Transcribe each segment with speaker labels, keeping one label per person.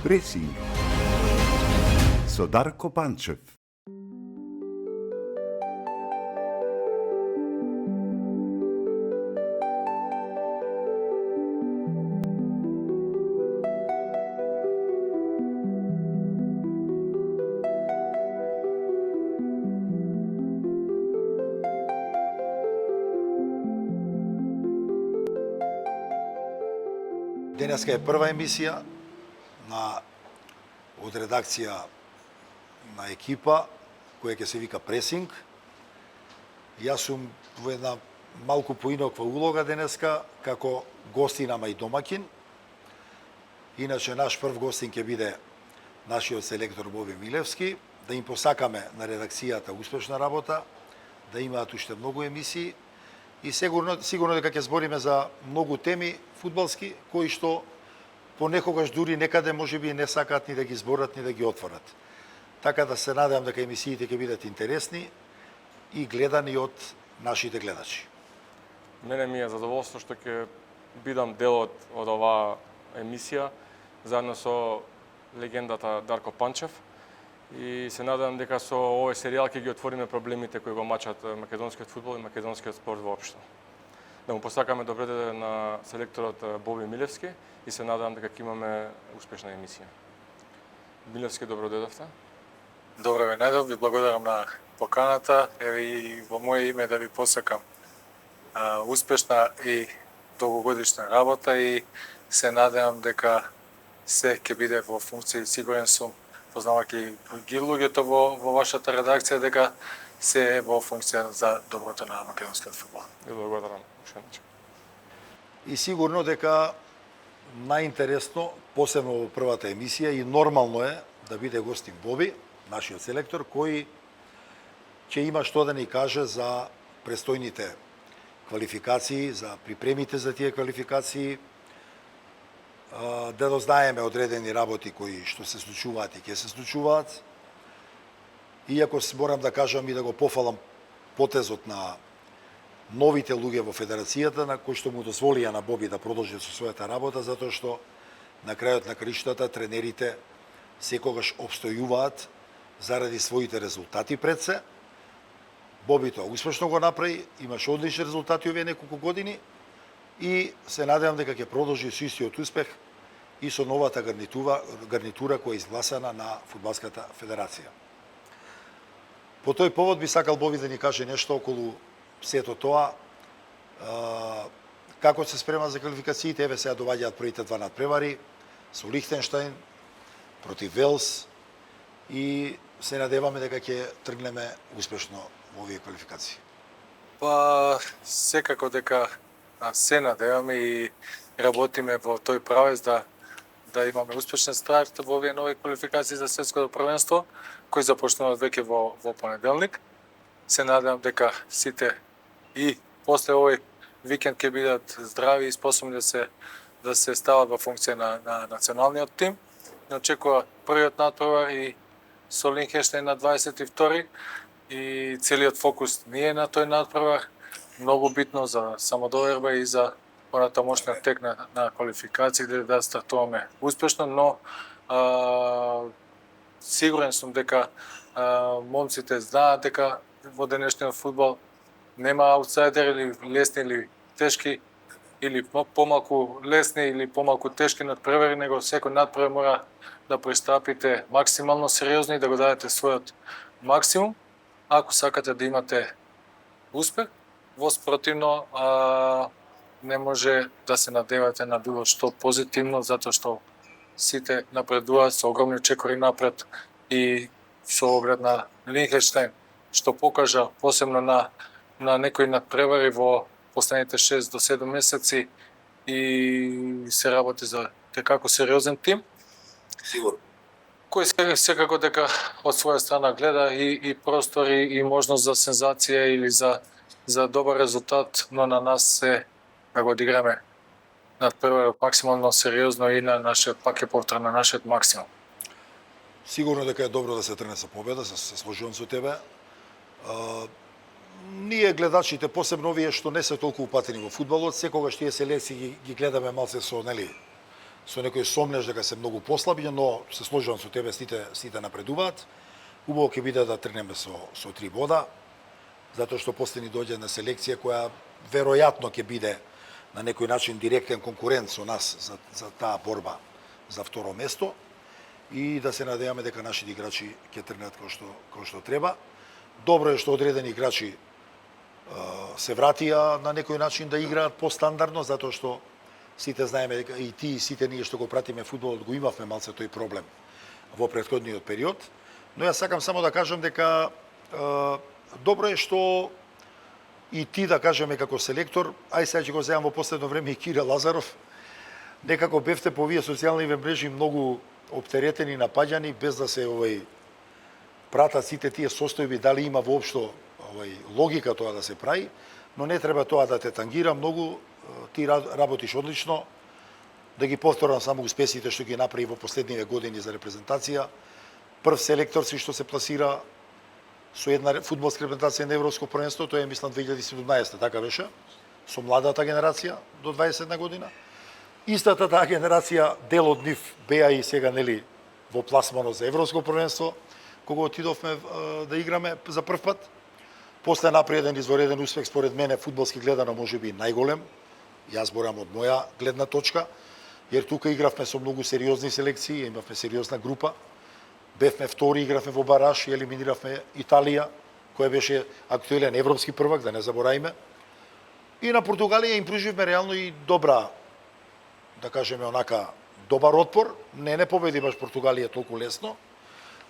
Speaker 1: Пресинг со Дарко Панчев.
Speaker 2: Денеска е прва емисија од редакција на екипа која ќе се вика Пресинг. Јас сум во една малку поинаква улога денеска како гостин, ама и домакин. Иначе наш прв гостин ќе биде нашиот селектор Боби Милевски, да им посакаме на редакцијата успешна работа, да имаат уште многу емисии и сигурно дека ќе збориме за многу теми фудбалски кои што понекогаш дури некаде можеби не сакаат ни да ги зборат ни да ги отворат. Така да се надевам дека емисиите ќе бидат интересни и гледани од нашите гледачи.
Speaker 3: Мене ми е задоволство што ќе бидам дел од оваа емисија заедно со легендата Дарко Панчев и се надевам дека со овој серијал ќе ги отвориме проблемите кои го мачат македонскиот фудбал и македонскиот спорт воопшто. Да му посакаме добре дојде на селекторот Боби Милевски и се надевам дека ќе имаме успешна емисија. Милевски, добро дојдовте.
Speaker 4: Добро ве најдов, ви благодарам на поканата. Еве и во моје име да ви посакам успешна и долгогодишна работа и се надевам дека се ќе биде во функција и сигурен сум, познавајќи ги луѓето во вашата редакција, дека се е во функција за доброто на македонскиот фудбал.
Speaker 3: Ви благодарам.
Speaker 2: И сигурно дека најинтересно, посебно во првата емисија, и нормално е да биде гостин Боби, нашиот селектор, кој ќе има што да ни каже за престојните квалификации, за припремите за тие квалификации, да дознаеме одредени работи кои што се случуваат и ќе се случуваат. Иако морам да кажам и да го пофалам потезот на новите луѓе во федерацијата, на кои што му дозволија на Боби да продолжи со својата работа, затоа што на крајот на краиштата тренерите секогаш обстојуваат заради своите резултати пред се. Боби тоа успешно го направи, имаше одлични резултати овие неколку години и се надевам дека ќе продолжи со истиот успех и со новата гарнитура која е изгласана на Фудбалската федерација. По тој повод би сакал Боби да ни каже нешто околу сето тоа, како се спрема за квалификациите. Еве сега доаѓаат првите два надпревари со Лихтенштајн против Велс и се надеваме дека ќе тргнеме успешно во овие квалификации.
Speaker 4: Па, секако дека се надеваме и работиме во тој правец да имаме успешен старт во овие нови квалификации за светското првенство, кои започнуваат веќе во понеделник. Се надевам дека сите и после овој викенд ќе бидат здрави и способни да се стават во функција на националниот тим. Не очекува првиот надпревар и со Лихтенштајн на 22 и целиот фокус не е на тој надпревар. Многу битно за самодоверба и за понатамошниот тек на квалификации да стартуваме успешно, но сигурен сум дека момците знаат дека во денешниот фудбал нема аутсайдер или лесни или тешки, или помалку лесни или помалку тешки надпревари, него секој надпревар мора да пристапите максимално сериозно и да го дадете својот максимум, ако сакате да имате успех. Во спротивно не може да се надевате на било што позитивно, затоа што сите напредуваат со огромни чекори напред и со оглед на Лихтенштајн, што покажа посебно на некои надпревари во последните 6 до 7 месеци и се работи за како сериозен тим.
Speaker 2: Сигурно.
Speaker 4: Кој секако дека од своја страна гледа и простори и можност за сензација или за добар резултат, но на нас се да го одиграме надпреварот максимално сериозно и на нашиот пак е повтор на нашиот максимум.
Speaker 2: Сигурно дека е добро да се тргне со победа, се сложувам со тебе. Ние гледачите, посебно овие што не се толку упатени во фудбалот, секогаш тие селекции ги гледаме малце со со некој сомнеш дека се многу послаби, но се сложувам со тебе, сите напредуваат. Убаво ќе биде да тргнеме со 3 бода, затоа што после ни доѓе на селекција која веројатно ќе биде на некој начин директен конкурент со нас за таа борба за второ место и да се надеваме дека нашите играчи ќе тргнат кој што треба. Добро е што одредени играчи се вратија на некој начин да играат постандардно, затоа што сите знаеме дека и ти и сите ние што го пратиме фудбалот го имавме малце тој проблем во претходниот период. Но јас сакам само да кажам дека добро е што и ти да кажеме како селектор, ај сега ќе го земам во последно време и Кире Лазаров, некако бевте по овие социјални мрежи многу оптеретени, напаѓани, без да се пратат сите тие состојби, дали има воопшто логика тоа да се прави, но не треба тоа да те тангира многу, ти работиш одлично, да ги повторам само успесите што ги направи во последниве години за репрезентација. Прв селектор си што се пласира со една фудбалска репрезентација на Европско првенство, тоа е мислам 2017, така беше, со младата генерација до 21 година. Истата таа генерација, дел од нив беа и сега нели во пласмано за Европско првенство, кога отидовме да играме за прв пат. После направи еден извореден успех, според мене, фудбалски гледано можеби најголем. Јас зборам од моја гледна точка, jer тука игравме со многу сериозни селекции, имавме сериозна група. Бевме втори, игравме во бараж и елиминиравме Италија, која беше актуелен европски првак, да не забораваме. И на Португалија им пруживме реално и добра, да кажеме онака, добар отпор. Не победи баш Португалија толку лесно.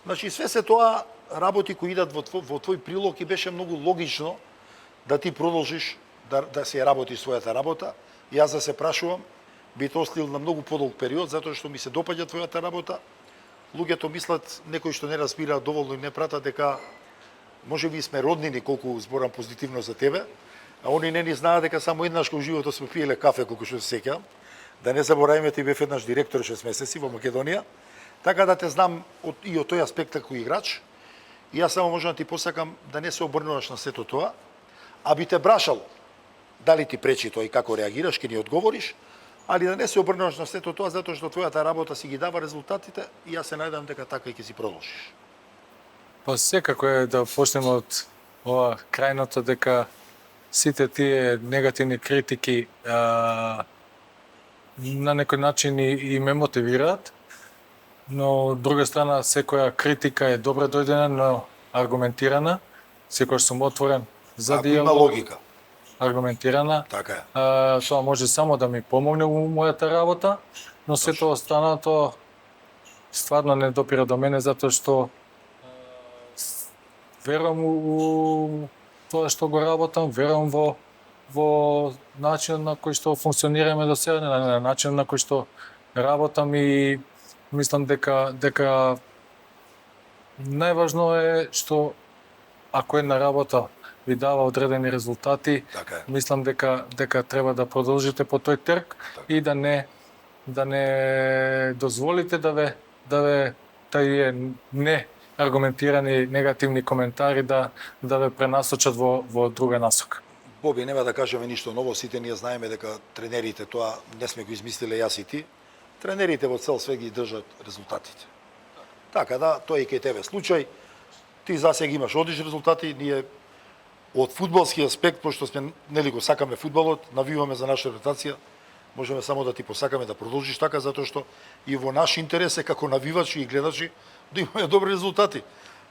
Speaker 2: Значи, све се тоа работи кои идат во твој прилог и беше многу логично да ти продолжиш да се работи својата работа. Јас да се прашувам, би те оставил на многу подолг период, затоа што ми се допаѓа твојата работа. Луѓето мислат, некои што не разбираат доволно и не пратат, дека може би сме роднини, колку зборам позитивно за тебе, а они не ни знаат дека само еднаш во животот сме пиеле кафе, колку што се сеќавам. Да не забораваме, ти бев еднаш директор 6 месеци во Македонија. Така да те знам и од тој аспект како играч. И јас само можам да ти посакам да не се обрнуваш на сето тоа, а би те брашал дали ти пречи тоа и како реагираш, ке ни одговориш, али да не се обрнуваш на сето тоа, затоа што твојата работа си ги дава резултатите и јас се најдам дека така и ќе си продолжиш.
Speaker 4: Па секако е да почнеме од ова крајното, дека сите тие негативни критики на некој начин и ме мотивираат, но од друга страна секоја критика е добре дојдена, но аргументирана, секој сум отворен за
Speaker 2: Ако има
Speaker 4: диалог,
Speaker 2: логика,
Speaker 4: аргументирана.
Speaker 2: така е.
Speaker 4: Тоа може само да ми помогне во мојата работа, но сето останато стварно не допира до мене, затоа што верувам у тоа што го работам, верувам во начинот на кој што функционираме до сега, на начинот на кој што работам и мислам дека најважно е што ако една работа ви дава одредени резултати,
Speaker 2: Така е.
Speaker 4: мислам дека треба да продолжите по тој трк и да не дозволите да ве тие не аргументирани негативни коментари да ве пренасочат во друга насока.
Speaker 2: Боби, нема да кажеме ништо ново, сите ние знаеме дека тренерите тоа не сме го измислиле јас и ти. Тренерите во цел свет ги држат резултатите. Така да, тоа и кај тебе случај. Ти засега имаш одлични резултати, ние од фудбалски аспект, пошто сме нели го сакаме фудбалот, навиваме за наша репутација, можеме само да ти посакаме да продолжиш така, затоа што и во наш интерес е како навивачи и гледачи да имаме добри резултати.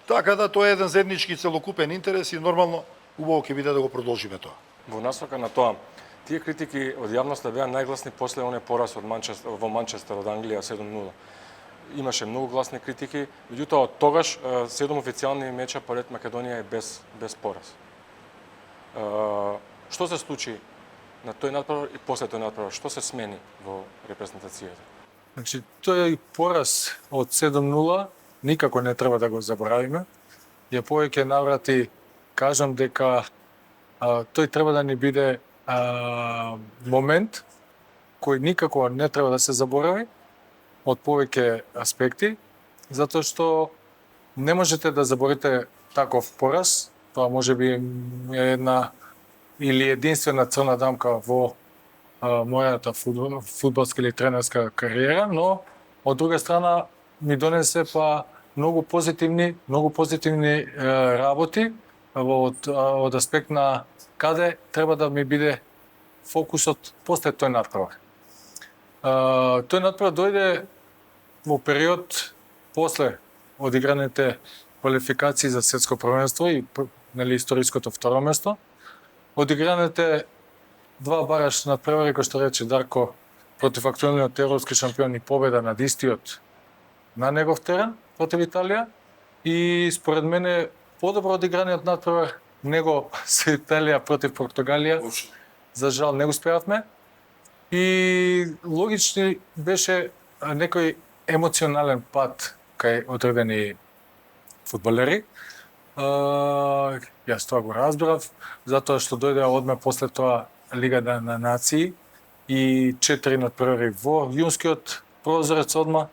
Speaker 2: Така да, тоа е еден заеднички целокупен интерес и нормално убаво ќе биде да го продолжиме тоа.
Speaker 3: Во насока на тоа, тие критики од јавноста беа најгласни после оној пораз од во Манчестер од Англија 7-0. Имаше многу гласни критики, меѓутоа од тогаш 7 официјални меча поред Македонија е без пораз. Што се случи на тој надпревар и после тој надпревар? Што се смени во репрезентацијата?
Speaker 4: Значи, тој пораз од 7-0 никако не треба да го заборавиме. Ја повеќе наврати кажам дека тој треба да ни биде момент кој никако не треба да се заборави од повеќе аспекти, затоа што не можете да заборите таков пораз. Тоа може би е една или единствена црна дамка во мојата фудбалска или тренерска кариера, но од друга страна ми донесе па многу позитивни работи од аспект на каде треба да ми биде фокусот после тој натпревар. Тој натпревар дојде во период после одиграните квалификации за светско првенство и историското второ место. Одиграните два бараш натпревари, кој што рече Дарко, против актуелниот европски шампион и победа над истиот на негов терен против Италија, и според мене подобро одиграниот натпревар него со Италија против Португалија. За жал не успеавме. И логични беше некој емоционален пат кај одредени фудбалери. Јас тоа го разбрав, затоа што дојде одме после тоа Лига на нации и 4 натпревари во јунскиот прозорец одма.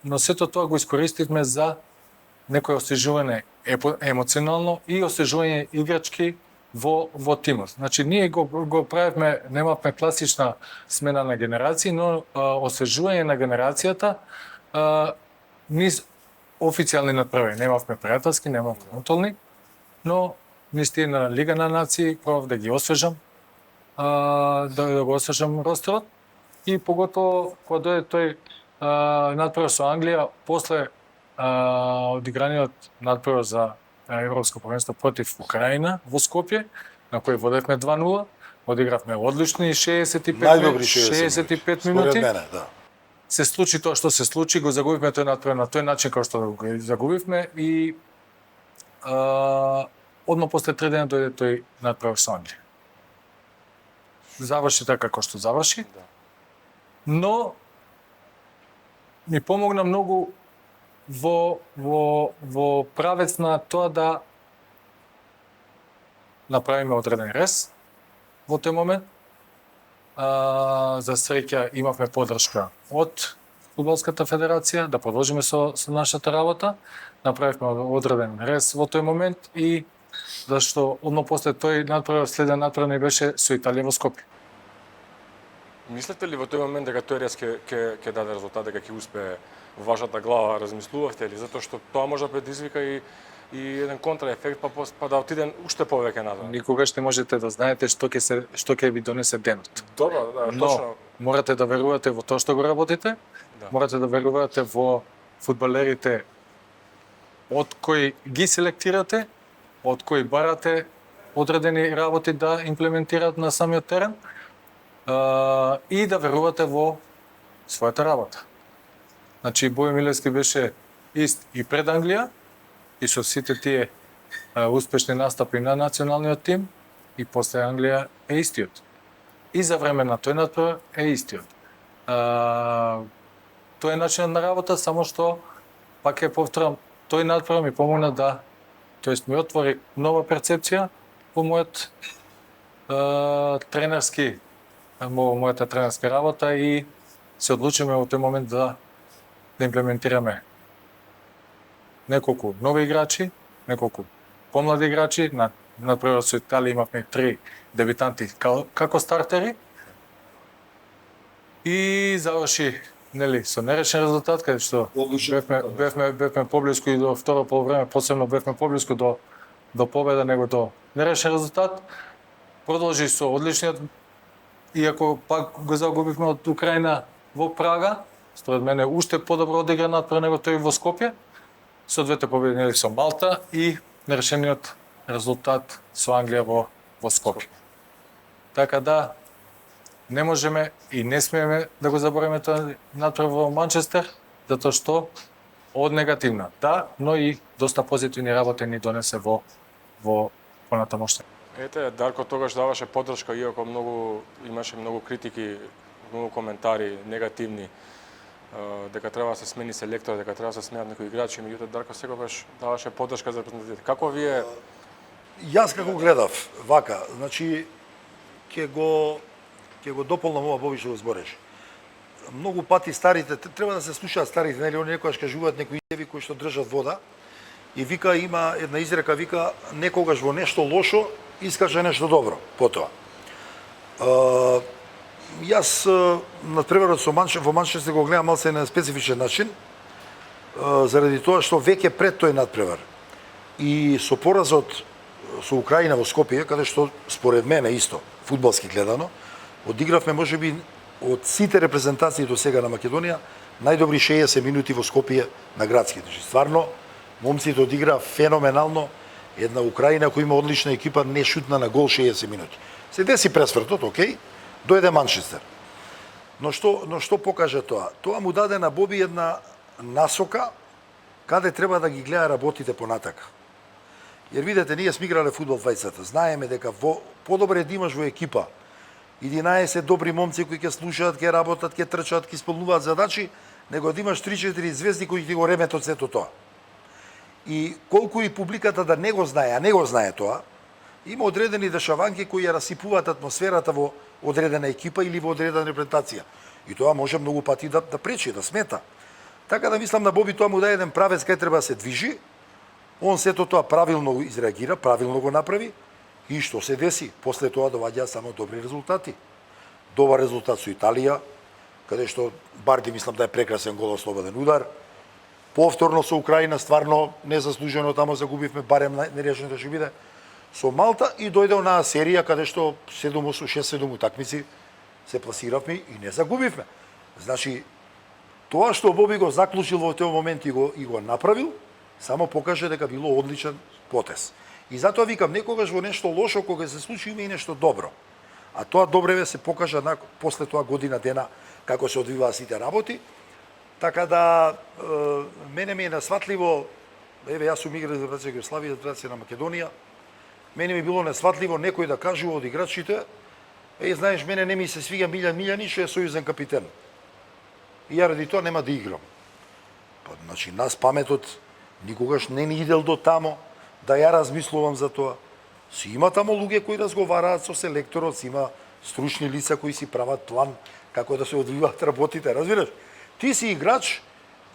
Speaker 4: Но сето тоа го искористивме за некој освежување емоционално и освежување играчки во тимот. Значи, ние го правевме, немавме класична смена на генерации, но освежување на генерацијата низ официјални натпревари. Немавме пријателски, немавме контролни, но низ тие на Лига на нации пробав да ги освежам, да го освежам ростерот, и поготово кога дојде тој натпревар со Англија, после одиграниот натпревар за Европско првенство против Украина во Скопје, на кој водевме 2:0, одигравме одлични 65 минути.
Speaker 2: Според мене, да.
Speaker 4: Се случи тоа што се случи, го загубивме тој натпревар на тој начин како што го загубивме, и одма после 3 дена дојде тој натпревар со Англија. Заврши така како што заврши, но ми помогна многу во правец на тоа да направиме одреден рез во тој момент. За среќа имавме поддршка од Фудбалската федерација да продолжиме со нашата работа. Направивме одреден рез во тој момент, и зашто одно после тој натпревар, следен натпревар не беше со Италија во Скопје.
Speaker 3: Мислите ли во тој момент дека тој рез ќе даде резултат, дека ќе успее во вашата глава, размислувавте ли? Затоа што тоа може да предизвика и еден контраефект, па да отиде уште повеќе назад.
Speaker 4: Никогаш не можете да знаете што ќе ви донесе денот.
Speaker 3: Добро, да,
Speaker 4: Но
Speaker 3: точно.
Speaker 4: морате да верувате во тоа што го работите, морате да верувате во фудбалерите од кои ги селектирате, од кои барате одредени работи да имплементираат на самиот терен, и да верувате во својата работа. Значи, Бојо Милевски беше ист и пред Англија, и со сите тие успешни настапи на националниот тим, и после Англија е истиот. И за време на тој натпревар е истиот. Тој е начинот на работа, само што, пак ја повторам, тој натпревар ми помогна тоест ми отвори нова перцепција во мојата тренерска работа, и се одлучиме во тој момент да имплементираме неколку нови играчи, неколку помлади играчи. Например, со Италија имавме 3 дебитанти како стартери, и заврши со нерешен резултат, каде што бевме поблиску и до второ полувреме, посебно бевме поблиску до победа него до нерешен резултат. Продолжи со одличниот, иако пак го загубивме од Украина во Прага, според мене уште подобро одигран натпревар него тој во Скопје, со двете победи со Малта и нерешениот резултат со Англија во Скопје. Така да, не можеме и не смееме да го забориме тој натпревар во Манчестер, затоа што од негативна, но и доста позитивни работи ни донесе во понатамоште.
Speaker 3: Ете, Дарко тогаш даваше поддршка, иако имаше многу критики, многу коментари негативни, дека треба да се смени селектор, дека треба да се сменат некои играчи, меѓутоа Дарко секогаш даваше поддршка за репрезентативите. Како вие?
Speaker 2: Јас како гледав вака, значи ќе го дополнам ова Боби што го збореше. Многу пати старите треба да се слушаат старите, нели они некогаш кажуваат некои изјави кои што држат вода, и вика има една изрека, вика некогаш во нешто лошо искаже нешто добро потоа. Јас надпреварот со во Манчестер го гледам малце на специфичен начин, заради тоа што веќе пред тој надпревар и со поразот со Украина во Скопје, каде што според мене исто, фудбалски гледано, одигравме можеби од сите репрезентации до сега на Македонија најдобри 60 минути во Скопје на градски. Значи стварно момците одиграа феноменално. Една Украина која има одлична екипа не шутна на гол 60 минути. Се деси пресвртот, окей, дојде Манчестер. Но што покажа тоа? Тоа му даде на Боби една насока каде треба да ги гледа работите понатака. Jer видете, ние сме играле фудбал двајцата. Знаеме дека подобре да имаш во екипа 11 добри момци кои ќе слушаат, ќе работат, ќе трчаат, ќе исполнуваат задачи, него да имаш 3-4 звезди кои ќе го реметат сето тоа. И колку и публиката да не го знае, а не го знае тоа, има одредени дешаванки кои ја расипуваат атмосферата во одредена екипа или во одредена репрезентација. И тоа може многу пати да пречи, да смета. Така да мислам на Боби тоа му даде еден правец кај треба да се движи. Он сето тоа правилно изреагира, правилно го направи. И што се деси? После тоа доваѓаат само добри резултати. Добар резултат со Италија, каде што Барди мислам да е прекрасен гол од слободен удар. Повторно со Украина, стварно незаслужено тамо загубивме, барем нерешено да ќе биде. Со Малта и дојде онаа серија каде што 6-7 утакмици се пласиравме и не загубивме. Значи, тоа што Боби го заклучил во тој момент и го направил, само покаже дека било одличен потез. И затоа викам, некогаш во нешто лошо кога се случи има и нешто добро. А тоа добреве се покажа после тоа година дена како се одвиваа сите работи. Така да мене ми е несватливо, еве јас сум играч за Репрезентација Југославија, Репрезентација на Македонија. Мене ми било несватливо некој да кажува од играчите: знаеш, мене не ми се свига Милјан Милјанич, што е сојузен капитен. И ја ради тоа нема да играм. Па, значи, нас паметот никогаш не ни идел до тамо да ја размислувам за тоа. Си има тамо луѓе кои разговараат со селекторот, си има стручни лица кои си прават план како да се одвиваат работите, разбираш? Ти си играч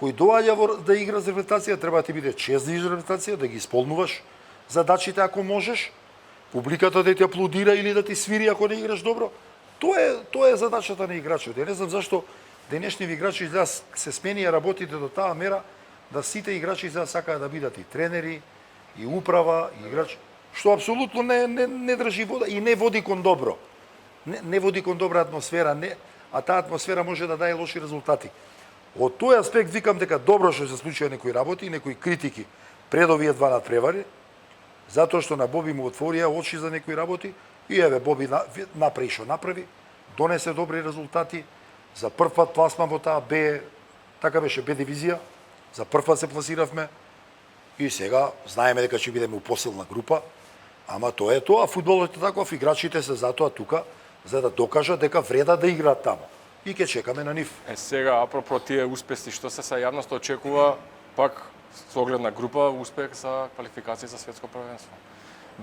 Speaker 2: кој доаѓа да игра за репрезентација, треба да ти биде чест да играш за репрезентација, да ги исполнуваш задачите ако можеш, публиката да ти аплодира или да ти свири ако не играш добро. Тоа е задачата на играчот. Ја не знам зашто денешни играчи се сменија работите до таа мера да сите играчи сакаат да бидат и тренери, и управа, и играчи, што апсолутно не држи вода и не води кон добро. Не води кон добра атмосфера, а таа атмосфера може да даде лоши резултати. Од тој аспект викам дека добро што се случија некои работи, некои критики пред овие два надпревари, затоа што на Боби му отворија очи за некои работи и еве Боби направи што направи, донесе добри резултати, за прв пат пласман во таа Б, така беше Б дивизија, за прв пат се пласиравме и сега знаеме дека ќе бидеме у посилна група, ама тоа е тоа, фудбалот е таков, играчите се затоа тука за да докажат дека вреда да играат тамо. И ќе чекаме на нив.
Speaker 3: Сега, апропо тие успеси, што се са јавноста очекува, пак со оглед на група успех за квалификација за светско првенство.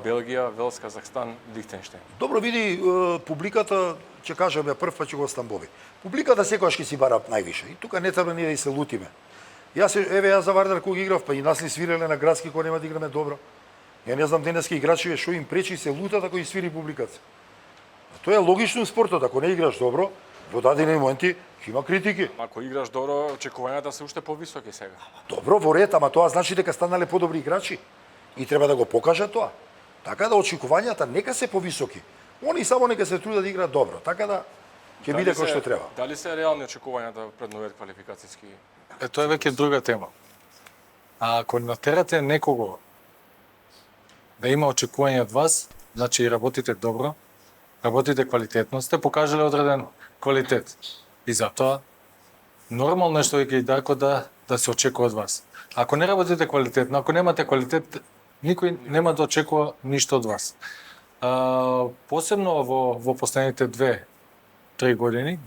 Speaker 3: Белгија, Велс, Казахстан, Лихтенштеин.
Speaker 2: Добро, види, публиката, ќе кажам ја прв пат ќе го оставам. Публиката секогаш ќе си бара највише и тука не треба ние да се лутиме. Јас за Вардар кога играв, па и нас ли свиреле на градски кога нема да играме добро. Ја не знам денески играчи што им пречи се лутат ако и свири публиката. Тоа е логично спортот, ако не играш добро, во дадени моменти ќе има критики.
Speaker 3: Ако играш добро, очекувањата се уште повисоки сега.
Speaker 2: Добро, во ред, ама тоа значи дека станале подобри играчи и треба да го покажат тоа. Така да очекувањата нека се повисоки. Они само нека се трудат да играат добро, така да ќе биде кој што треба.
Speaker 3: Дали се реални очекувањата пред новиот квалификацијски?
Speaker 4: Тоа е веќе друга тема. А ако натерате некого да има очекувања од вас, значи работите добро, работите квалитетно, сте покажале одреден квалитет. И затоа нормално е што веќе и Дарко да се очекува од вас. Ако не работите квалитетно, ако немате квалитет, никој нема да очекува ништо од вас. Посебно во последните 2 години,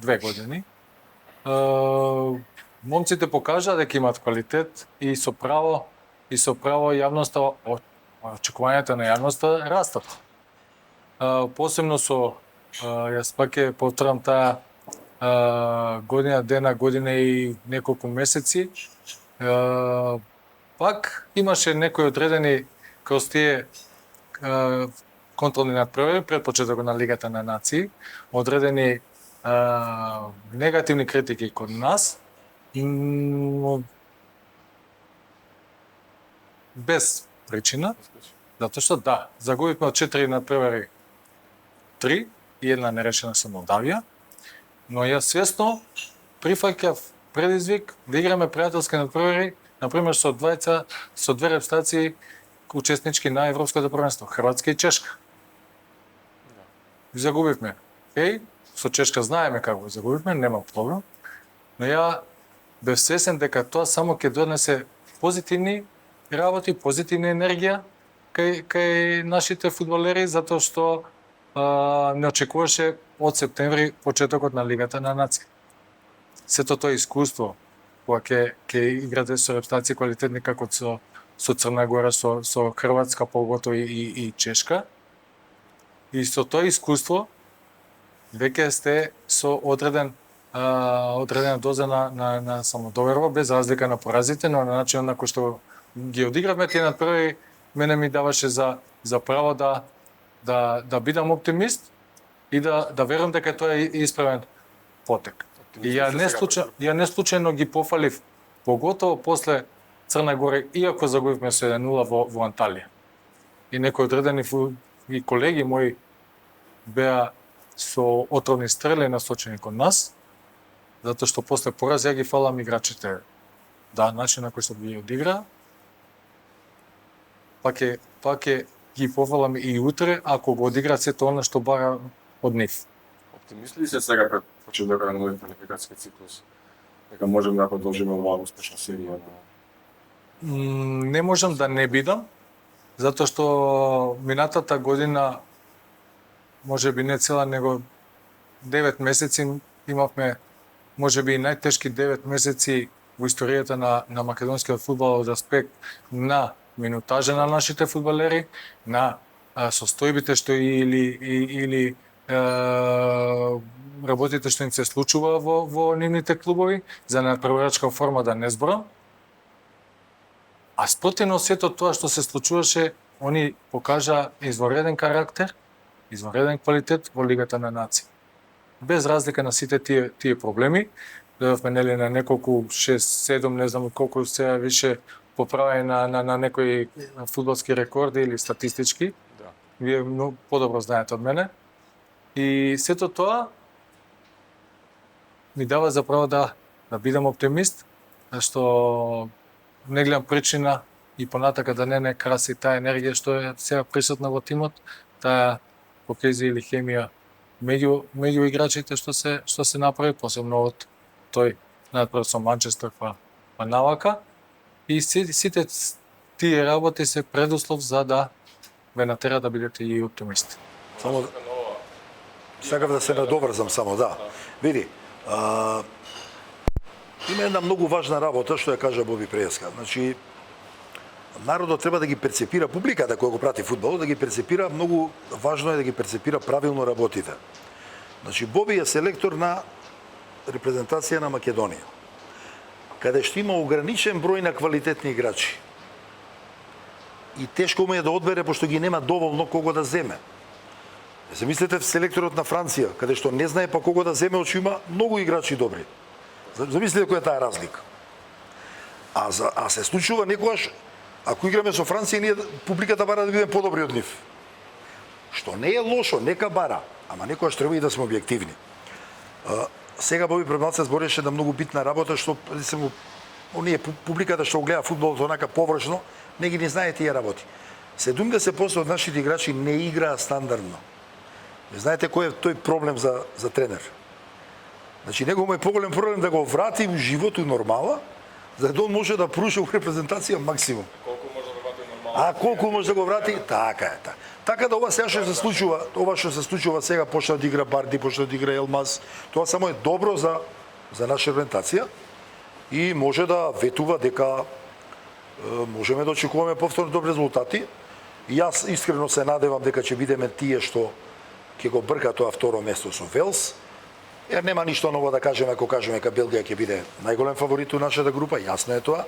Speaker 4: момците покажаа дека имаат квалитет и со право јавноста, очекувањата на јавноста растат. Посебно јас пак ќе повторам таа година и неколку месеци, пак имаше некои одредени кроз тие контролни надпревари пред почетокот на Лигата на нации, одредени негативни критики кон нас, без причина, затоа што да, загубивме од 4 надпревари 3 и една нерешена со Молдавија, но ја свесно прифаќав предизвик да играме пријателски надпревари, например со две репстации учеснички на Европското првенство, Хрватска и Чешка. Загубивме. Со Чешка знаеме како загубивме, нема проблем, но ја бев свесен дека тоа само ќе донесе позитивни работи, позитивна енергија кај нашите фудбалери, затоа што не очекуваше од септември почетокот на Лигата на нации. Сето тоа искуство, кога ќе играте со репстации квалитетни како со Црна Гора, со Хрватска, поготово и Чешка, и со тоа искуство веќе сте со одредена доза на самодоверба, без разлика на поразите, но на начинот на кој што ги одигравме тие надпревари, мене ми даваше за право да бидам оптимист и да верувам дека тоа е исправен потек. И ја не случајно ги пофалив, поготово после Црна Гора, иако загубивме со 1-0 во Анталија. И некои одредени и колеги мои беа со отровни стрели насочени кон нас, затоа што после пораз ја ги фалам играчите. Да, начин на кој што ги одигра, пак ќе ги пофалам и утре, ако го одиграат сето она што бара од нив.
Speaker 3: Оптимист ли се сега пред почетокот на новиот квалификациски циклус? Дека можеме да продолжиме оваа успешна серија?
Speaker 4: Не можам да не бидам, затоа што минатата година, можеби не цела, него 9 месеци имавме, можеби и најтешки 9 месеци во историјата на македонскиот фудбал од аспект на минутажа на нашите фудбалери, на состојбите што или работите што им се случува во нивните клубови, за надпреварачка форма да не зборам. А спротивно сето тоа што се случуваше, они покажа извонреден карактер, извонреден квалитет во Лигата на нации. Без разлика на сите тие проблеми, дојавме нели на неколку 6-7, не знам колку се више поправање на некои фудбалски рекорди или статистички.
Speaker 3: Да.
Speaker 4: Вие многу подобро знаете од мене. И сето тоа ми дава за право да бидам оптимист, што не гледам причина и понатака да не краси таа енергија што е сега присутна во тимот, таа кохезија или хемија меѓу играчите што се направи, посебно од тој надпревар со Манчестер па навака. И сите тие работи се предуслов за да ве натера да бидете и оптимисти.
Speaker 2: Само сакав да се надоврзам само, да. Види, има една многу важна работа што ја кажа Боби преска. Значи, народот треба да ги перцепира, публиката која го прати фудбалот, да ги перцепира, многу важно е да ги перцепира правилно работите. Значи, Боби е селектор на репрезентација на Македонија, каде што има ограничен број на квалитетни играчи. И тешко му е да одбере, пошто ги нема доволно кого да земе. Се мислите в селекторот на Франција, каде што не знае па кого да земе, очи има многу играчи добри. Замислите која е таа разлика. А се случува некогаш, ако играме со Франција, ние публиката бара да бидеме подобри од нив. Што не е лошо, нека бара, ама некогаш треба и да сме објективни. Сега Боби пред малце збореше да многу битна работа, што речемо оние публиката што го гледа фудбалот онака површно, не ги не знае тие работи. 70% од нашите играчи не играа стандардно. Не знаете кој е тој проблем за тренер? Значи, него му е поголем проблем да го врати у живот, у нормала, за да он може да пруши у репрезентација максимум.
Speaker 3: Колку може да врати нормално?
Speaker 2: Колку може да го врати? Така е. Така да ова сега што се случува, што се случува сега, почна да игра Барди, почна да игра Елмаз, тоа само е добро за наша репрезентација и може да ветува дека можеме да очекуваме повторно добри резултати. И јас искрено се надевам дека ќе бидеме тие што ќе го брка тоа второ место со Велс. Jer nema ništa novo da kažem ako kažem дека Белгија ќе биде најголем фаворит у нашата група, јасно е тоа.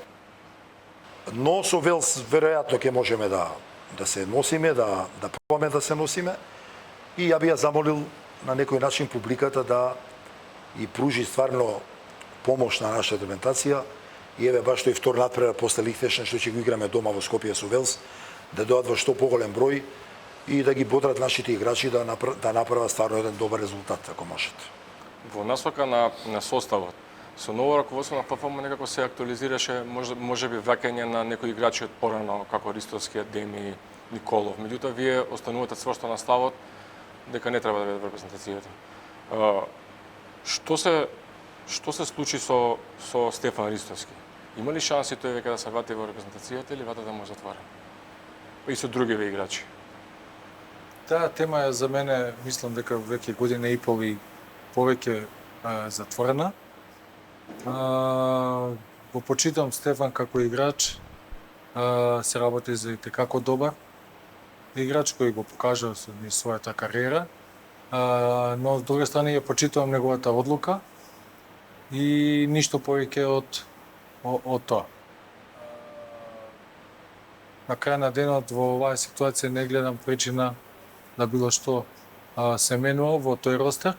Speaker 2: Но со Велс веројатно ќе можеме да се носиме, да пробаме да се носиме. И ја би ја замолил на некој начин публиката да и пружи стварно помош на нашата репрезентација. И еве баш тој втор надпревар после Лихтенштајн што ќе го играме дома во Скопје со Велс, да дојдат во што поголем број и да ги бодрат нашите играчи да направат стварно еден добар резултат ако можат.
Speaker 3: Во насока на составот, со ново раководство на ПФМ некако се актуализираше може би враќање на некои играчи од порано, како Ристовскиот, Деми, Николов. Меѓутоа, вие останувате цврсто на ставот дека не треба да биде во репрезентацијата. Што се случи со Стефан Ристовски? Има ли шанси тој веќе да се врати во репрезентацијата или вратата му е затворена? И со другиве играчи?
Speaker 4: Таа тема е за мене, мислам дека веќе година и пол и повеќе затворена. Го почитам Стефан како играч, се работи за и како добар играч кој го покажа со својата кариера, но од друга страна ја почитувам неговата одлука и ништо повеќе од тоа. На крај на денот во оваа ситуација не гледам причина да било што се менува во тој ростер,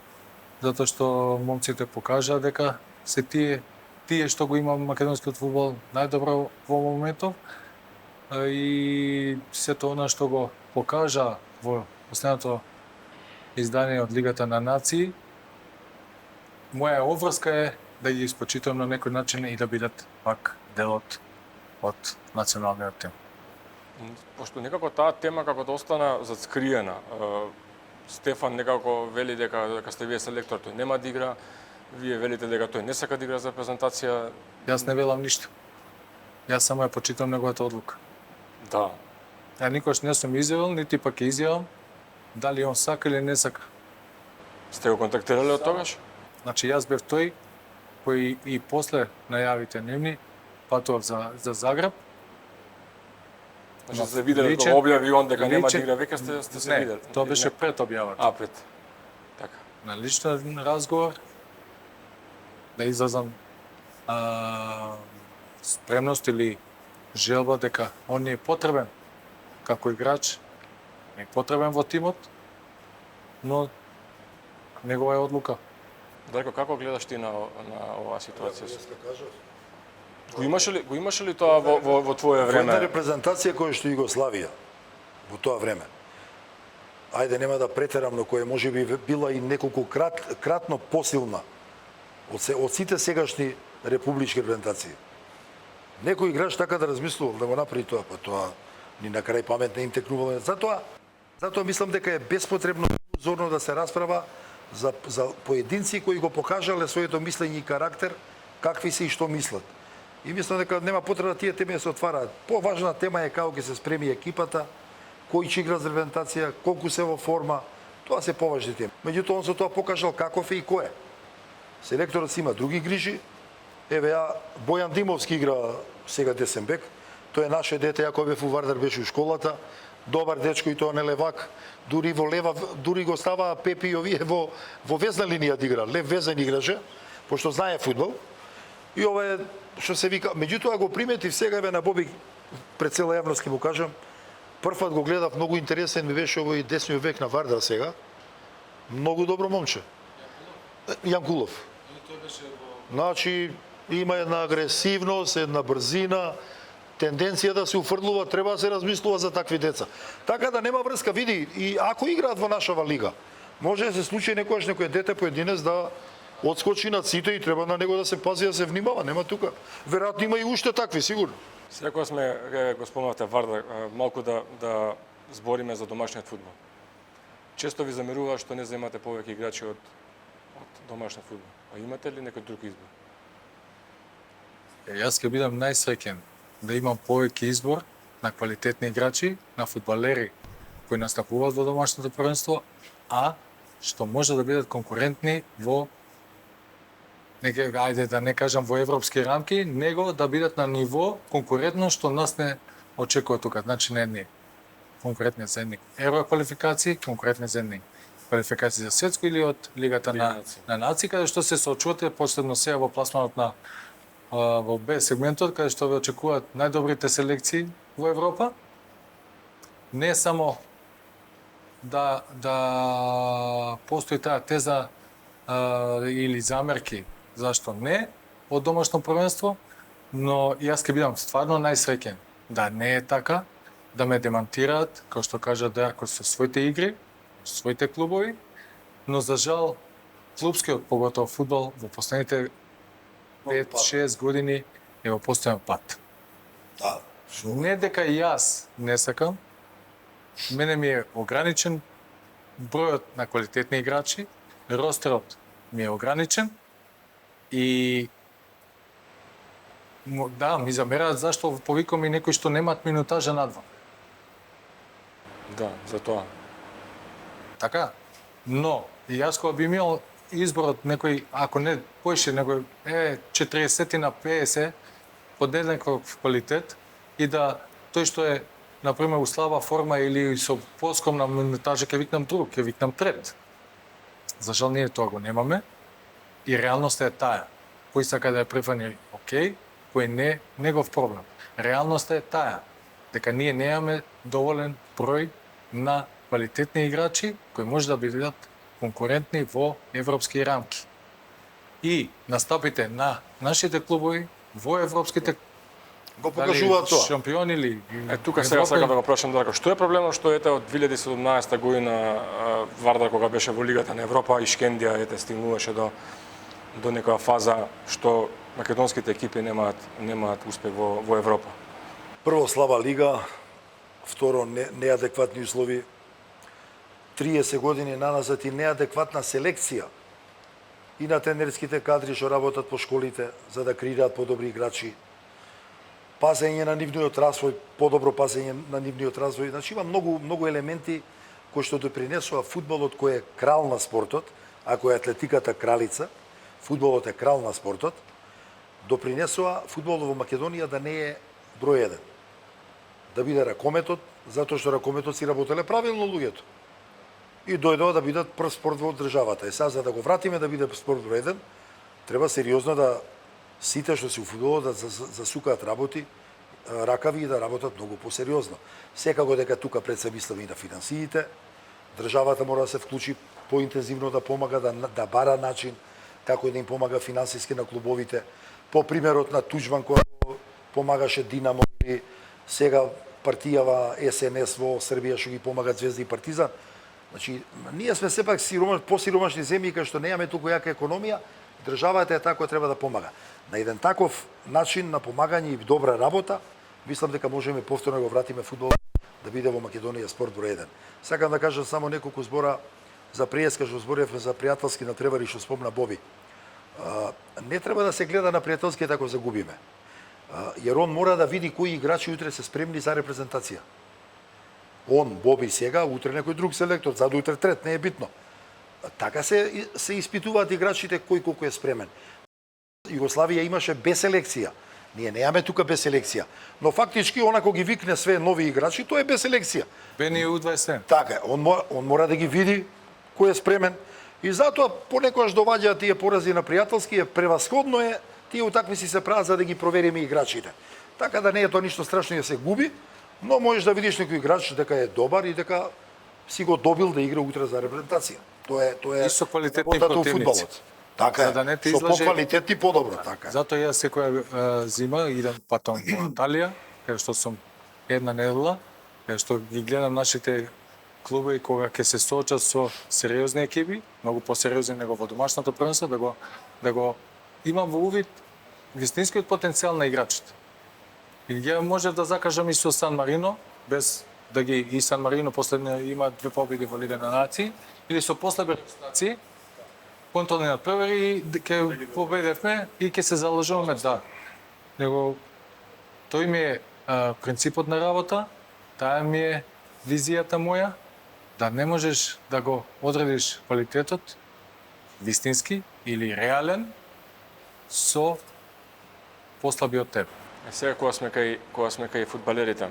Speaker 4: затоа што момците покажаа дека се тие што го има македонскиот фудбал најдобро во моментов и сето она што го покажа во последното издание од Лигата на нации. Моја обврска е да ги испочитувам на некој начин и да бидат пак делот од националниот тим.
Speaker 3: Пошто некако таа тема како да остана зацкриена. Стефан некако вели дека сте вие селектор, тој нема да игра. Вие велите дека тој не сака да игра за репрезентација.
Speaker 4: Јас не велам ништо. Јас само ја почитам неговата одлука.
Speaker 3: Да.
Speaker 4: Ја никош не сум изјавил, нити пак ќе изјавам дали он сака или не сака.
Speaker 3: Сте го контактирале од тогаш?
Speaker 4: Значи јас бев тој кој и после најавите нивни патував за Загреб.
Speaker 3: Значи се виделе кога објави он дека нема да игра, веќе сте се виделе.
Speaker 4: Тоа беше пред објавата.
Speaker 3: Пред. Така.
Speaker 4: На личен разговор да изразам спремност или желба дека он не е потребен како играч, не е потребен во тимот, но негова е одлука.
Speaker 3: Дарко, како гледаш ти на оваа ситуација? Го имаше ли тоа во твое време?
Speaker 2: Во репрезентација која што Југославија во тоа време. Ајде нема да претерам, но која можеби била и неколку кратно посилна од сите сегашни републички репрезентации. Некој играч така да размислувал да го направи тоа, па тоа ни на крај памет не им текнувало. Затоа мислам дека е беспотребно зорно да се расправа за поединци кои го покажале своето мислење и карактер, какви се и што мислат. И мислам дека нема потреба тие теми да се отвараат. Поважна тема е како ќе се спреми екипата, кој ќе игра за репрезентација, колку се во форма, тоа се поважни теми. Меѓутоа он со тоа покажал каков е и кој е. Селекторот си има други грижи. Еве Бојан Димовски игра сега десен бек. Тој е наше дете, ја кога бев у Вардар беше у школата. Добар дечко и тоа не левак. Дури во лева, дури го става Пепи и овие во везна линија да игра. Лев везен играше, пошто знае фудбал. И ова е што се вика, меѓутоа го приметив сега еве на Боби пред цела јавност ќе му кажам. Првпат го гледав, многу интересен ми беше овој десниот век на Вардар сега. Многу добро момче. Јанкулов. Значи има една агресивност, една брзина, тенденција да се уфрлува, треба да се размислува за такви деца. Така да нема врска, види, и ако играат во нашава лига, може да се случи некојаш некој дете поединец да одскочи над сите и треба на него да се пази, да се внимава, нема тука. Веројатно има и уште такви, сигурно.
Speaker 3: Сега кога сме го спомнавте Вардар, малку да збориме за домашниот фудбал. Често ви замерува што не земате повеќе играчи од домашниот фудбал. А имате ли некој друг избор?
Speaker 4: Јас ќе бидам најсреќен да имам повеќе избор на квалитетни играчи, на фудбалери кои настапуваат во домашното првенство, а што може да бидат конкурентни во ајде да не кажам во европски рамки, него да бидат на ниво конкурентно што нас не очекува тука, значи не ние. Конкурентни за едни евроквалификации, конкурентни за едни квалификации за светско или од Лигата на нации, каде што се соочувате последно сега во пласманот на во Б сегментот, каде што ве очекуваат најдобрите селекции во Европа. не само да постои таа теза или замерки зашто не од домашно првенство, но јас ќе бидам стварно најсреќен да не е така, да ме демантираат, како што кажа Дарко, со своите игри, со своите клубови, но за жал клубскиот, поготово фудбал, во последните 5-6 години е во постојан пат.
Speaker 2: Да,
Speaker 4: Не дека и јас не сакам, мене ми е ограничен бројот на квалитетни играчи, ростерот ми е ограничен и да, ми замераат зашто повикам и некои што немаат минутажа надвор.
Speaker 3: Да, за тоа.
Speaker 4: Така? Но, и јас кога би имал изборот некој, ако не поише, некој 40 на 50, под еднаков квалитет и да тој што е, например, у слаба форма или со поскромна минутажа, ќе викнам друг, ќе викнам трет. За жал ние тоа го немаме и реалноста е таа. Кој сака да ја прифани, окей, кој не, негов проблем. Реалноста е таа, дека ние немаме доволен број на квалитетни играчи кои може да бидат конкурентни во европски рамки. И настапите на нашите клубови во европските
Speaker 2: го покажуваат тоа.
Speaker 4: шампиони или
Speaker 3: Тука сега сакам да го прашам Дарко, што е проблемот што ете од 2017 година Вардар кога беше во Лигата на Европа и Шкендија стигнуваше до некоја фаза што македонските екипи немаат успех во Европа.
Speaker 2: Прво слаба лига, второ неадекватни услови, 30 години наназад и неадекватна селекција и на тренерските кадри што работат по школите за да креираат подобри играчи. Пазење на нивниот развој, подобро пазење на нивниот развој. Значи има многу елементи кои што допринесува фудбалот кој е крал на спортот, ако е атлетиката кралица, фудбалот е крал на спортот, допринесува фудбалот во Македонија да не е број 1. Да биде ракометот, затоа што ракометот си работеле правилно луѓето. И дојдоа да бидат прв спорт во државата. И сега за да го вратиме да биде спорт број 1, треба сериозно да сите што се у фудбалот да засукаат работи, ракави и да работат многу посериозно. Секако дека тука пред се мислиме и на финансиите, државата мора да се вклучи поинтензивно да помага, да бара начин како да им помага финансиски на клубовите. По примерот на Туџман кој помагаше Динамо или сега партијава СНС во Србија што ги помагат Звезда и Партизан. Значи, ние сме сепак посиромашни земји кај што немаме толку јака економија, државата е така треба да помага. На еден таков начин на помагање и добра работа, мислам дека можеме повторно да го вратиме фудбал да биде во Македонија спорт број 1. Сакам да кажам само неколку збора за пријателска што зборевме за пријателски надпревари што спомна Боби. Не треба да се гледа на пријателскиот ако загубиме. Јер он мора да види кои играчи утре се спремни за репрезентација. Он, Боби сега, утре некој друг селектор, за утре трет, не е битно. Така се испитуваат играчите кој колку е спремен. Југославија имаше без селекција. Ние немаме тука без селекција. Но фактички, онако ги викне све нови играчи, тоа е без селекција.
Speaker 4: Бени У-27.
Speaker 2: Така, он мора да ги види кој е спремен. И затоа понекогаш доваѓаат тие порази на пријателски, превасходно е тие утакмици се прават за да ги провериме играчите. Така да не е тоа ништо страшно да се губи, но можеш да видиш некој играч дека е добар и дека си го добил да игра утре за репрезентација. Тоа е
Speaker 4: И со квалитетни
Speaker 2: работата у
Speaker 4: противници.
Speaker 2: фудбалот. Така
Speaker 4: За да не
Speaker 2: е.
Speaker 4: те
Speaker 2: Со
Speaker 4: излаже-
Speaker 2: поквалитетни подобро, така.
Speaker 4: Затоа јас секоја зима идам патам во Италија, каде што сум една недела, каде што ги гледам нашите клубови кога ќе се соочат со сериозни екипи, многу посериозни него во домашното првенство, да го имам во увид вистинскиот потенцијал на играчите. И ја можев да закажам и со Сан Марино, без да ги и Сан Марино последно има 2 победи во Лига на нации, или со послаби резултати, контролни надпревари ќе победевме и ќе се залажуваме да. Него тој ми е принципот на работа, таа ми е визијата моја, да не можеш да го одредиш квалитетот вистински или реален со послаби од тебе.
Speaker 3: Сега кога сме кај фудбалерите,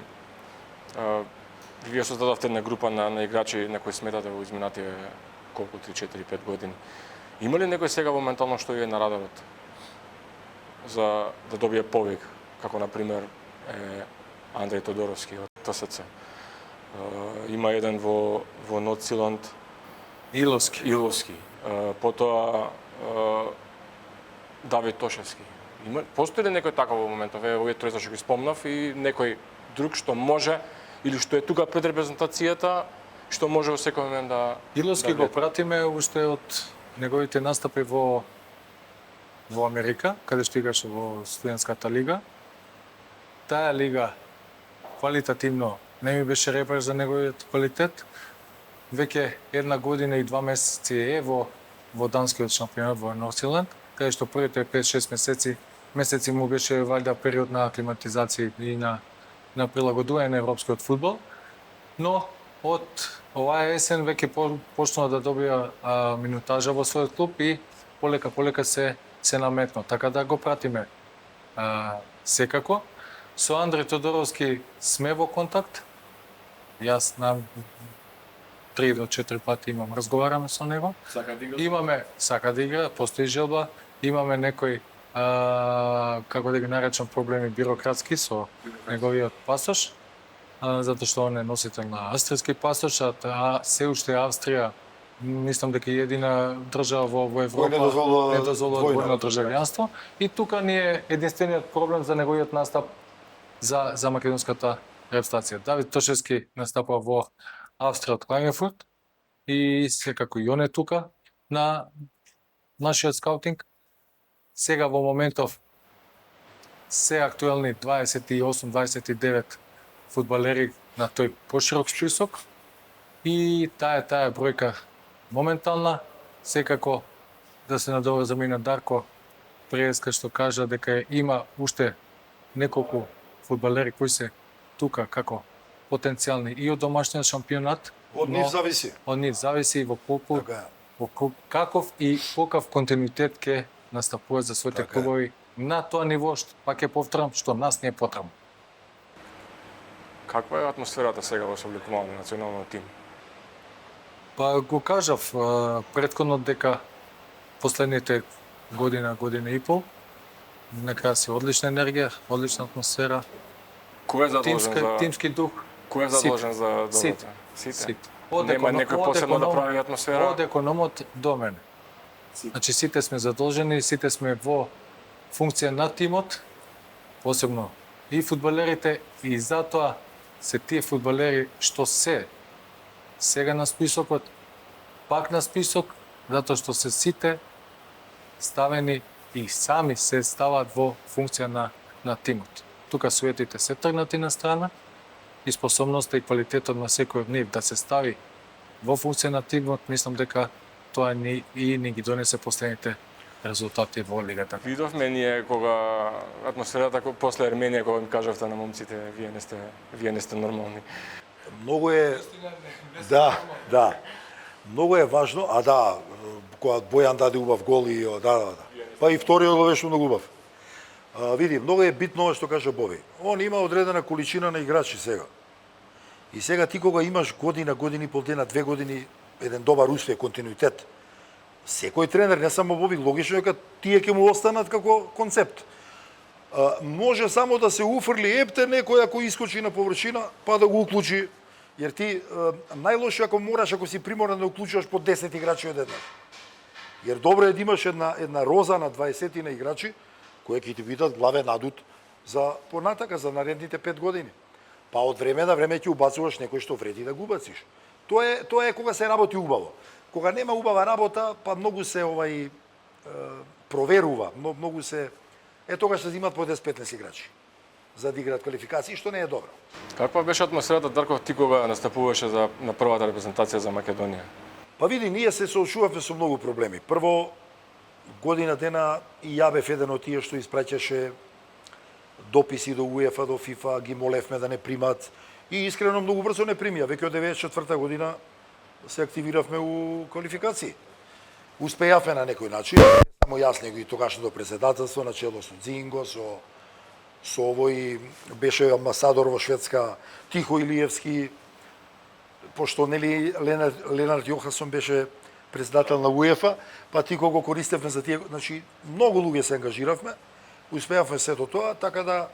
Speaker 3: вие создадовте една група на играчи на кои сметате во изминативе колку 3-4-5 години. Има ли некој сега моментално што е на радарот за да добие повик, како на пример Андреј Тодоровски од ТСЦ? Има еден во Ноциланд,
Speaker 4: Иловски.
Speaker 3: потоа Давид Тошевски. Постои ли некој таков во моментов? Овие тројца што ги спомнав и некој друг што може или што е тука пред репрезентацијата, што може во секој момент да
Speaker 4: Иловски
Speaker 3: да
Speaker 4: го пратиме уште од неговите настапи во Америка, каде што играше во студентската лига. Таа лига квалитативно не ми беше репер за неговиот квалитет. Веќе 1 година и 2 месеци е во данскиот шампионат во Норсиланд, каде што првите 5-6 месеци му беше валјда период на аклиматизација и на прилагодување на европскиот фудбал. Но од оваа есен веќе почнува да добија минутажа во својот клуб и полека се наметно. Така да го пратиме секако. Со Андреј Тодоровски сме во контакт. Јас на 3 до 4 пати разговараме со него. Сака да игра, постои желба. Имаме некои како да ги наречам проблеми бирократски со неговиот пасош, затоа што он е носител на австријски пасош, а се уште Австрија мислам дека е едина држава во Европа
Speaker 2: не дозволува
Speaker 4: двојно државјанство. И тука ни е единствениот проблем за неговиот настап за македонската репрезентација. Давид Тошевски настапува во Австрија од Клајнефурт и секако и он е тука на нашиот скаутинг. Сега во моментов се актуелни 28-29 фудбалери на тој поширок список и таа бројка моментална. Секако да се надоврзам и на Дарко преска што кажа дека има уште неколку фудбалери кои се тука како потенцијални и од домашниот шампионат.
Speaker 2: Од нив зависи.
Speaker 4: Од нив зависи во колку, каков и каков континуитет ќе настапува за своите клубови на тоа ниво, што пак ќе повторам, што нас не е потребно.
Speaker 3: Каква е атмосферата сега во собликување на националниот тим?
Speaker 4: Па го кажав претходно дека последните година и пол нека си одлична енергија, одлична атмосфера.
Speaker 3: Кој е задолжен
Speaker 4: тимски дух.
Speaker 3: Кој е задолжен за доброто? Сите. Нема некој посебно да прави атмосфера?
Speaker 4: Од економот до мене. Значи сите сме задолжени, сите сме во функција на тимот, посебно и фудбалерите, и затоа се тие фудбалери што сега на списокот, пак на список, затоа што се сите ставени и сами се стават во функција на тимот. Тука суетите се тргнати на страна и способноста и квалитетот на секој од нив да се стави во функција на тимот, мислам дека тоа ни ги донесе последните резултати во лигата.
Speaker 3: Видовме ние кога атмосферата после Арменија, кога ми кажавте на момците, вие не сте нормални.
Speaker 2: Многу е да. Многу е важно, кога Бојан даде убав гол и да. Па и вториот гол беше многу убав. Види, многу е битно ова што кажа Боби. Он има одредена количина на играчи сега. И сега ти кога имаш година и пол дена, 2 години еден добар успех, континуитет, секој тренер, не само Боби, логично е дека тие ќе му останат како концепт. Може само да се уфрли епте некој ако искочи на површина, па да го уклучи, jer ти најлошо ако си приморан да уклучуваш по 10 играчи одеднаш. Jer добро е да имаш една роза на 20 на играчи кои ќе ти бидат главен адут за понатака за наредните 5 години. Па од време на време ќе убацуваш некој што вреди да го убациш. Тоа е кога се работи убаво. Кога нема убава работа, па многу се проверува, многу се тогаш се зимат по 10-15 играчи за да играат квалификации, што не е добро.
Speaker 3: Каква беше атмосферата, Дарко, ти кога настапуваше на првата репрезентација за Македонија?
Speaker 2: Па види, ние се соочувавме со многу проблеми. Прво, година дена и ја бев еден од тие што испраќаше дописи до УЕФА, до ФИФА, ги молевме да не примат и искрено многу брзо не примија. Веќе од 94 година се активиравме у квалификации. Успеавме на некој начин, само јас него и тогашното председателство на чело со Дзинго, со овој беше амбасадор во Шведска Тихо Илиевски, пошто нели Ленард Јохансон беше председател на УЕФА, па ти кога го користевме за тие, значи многу луѓе се ангажиравме, успеавме сето тоа, така да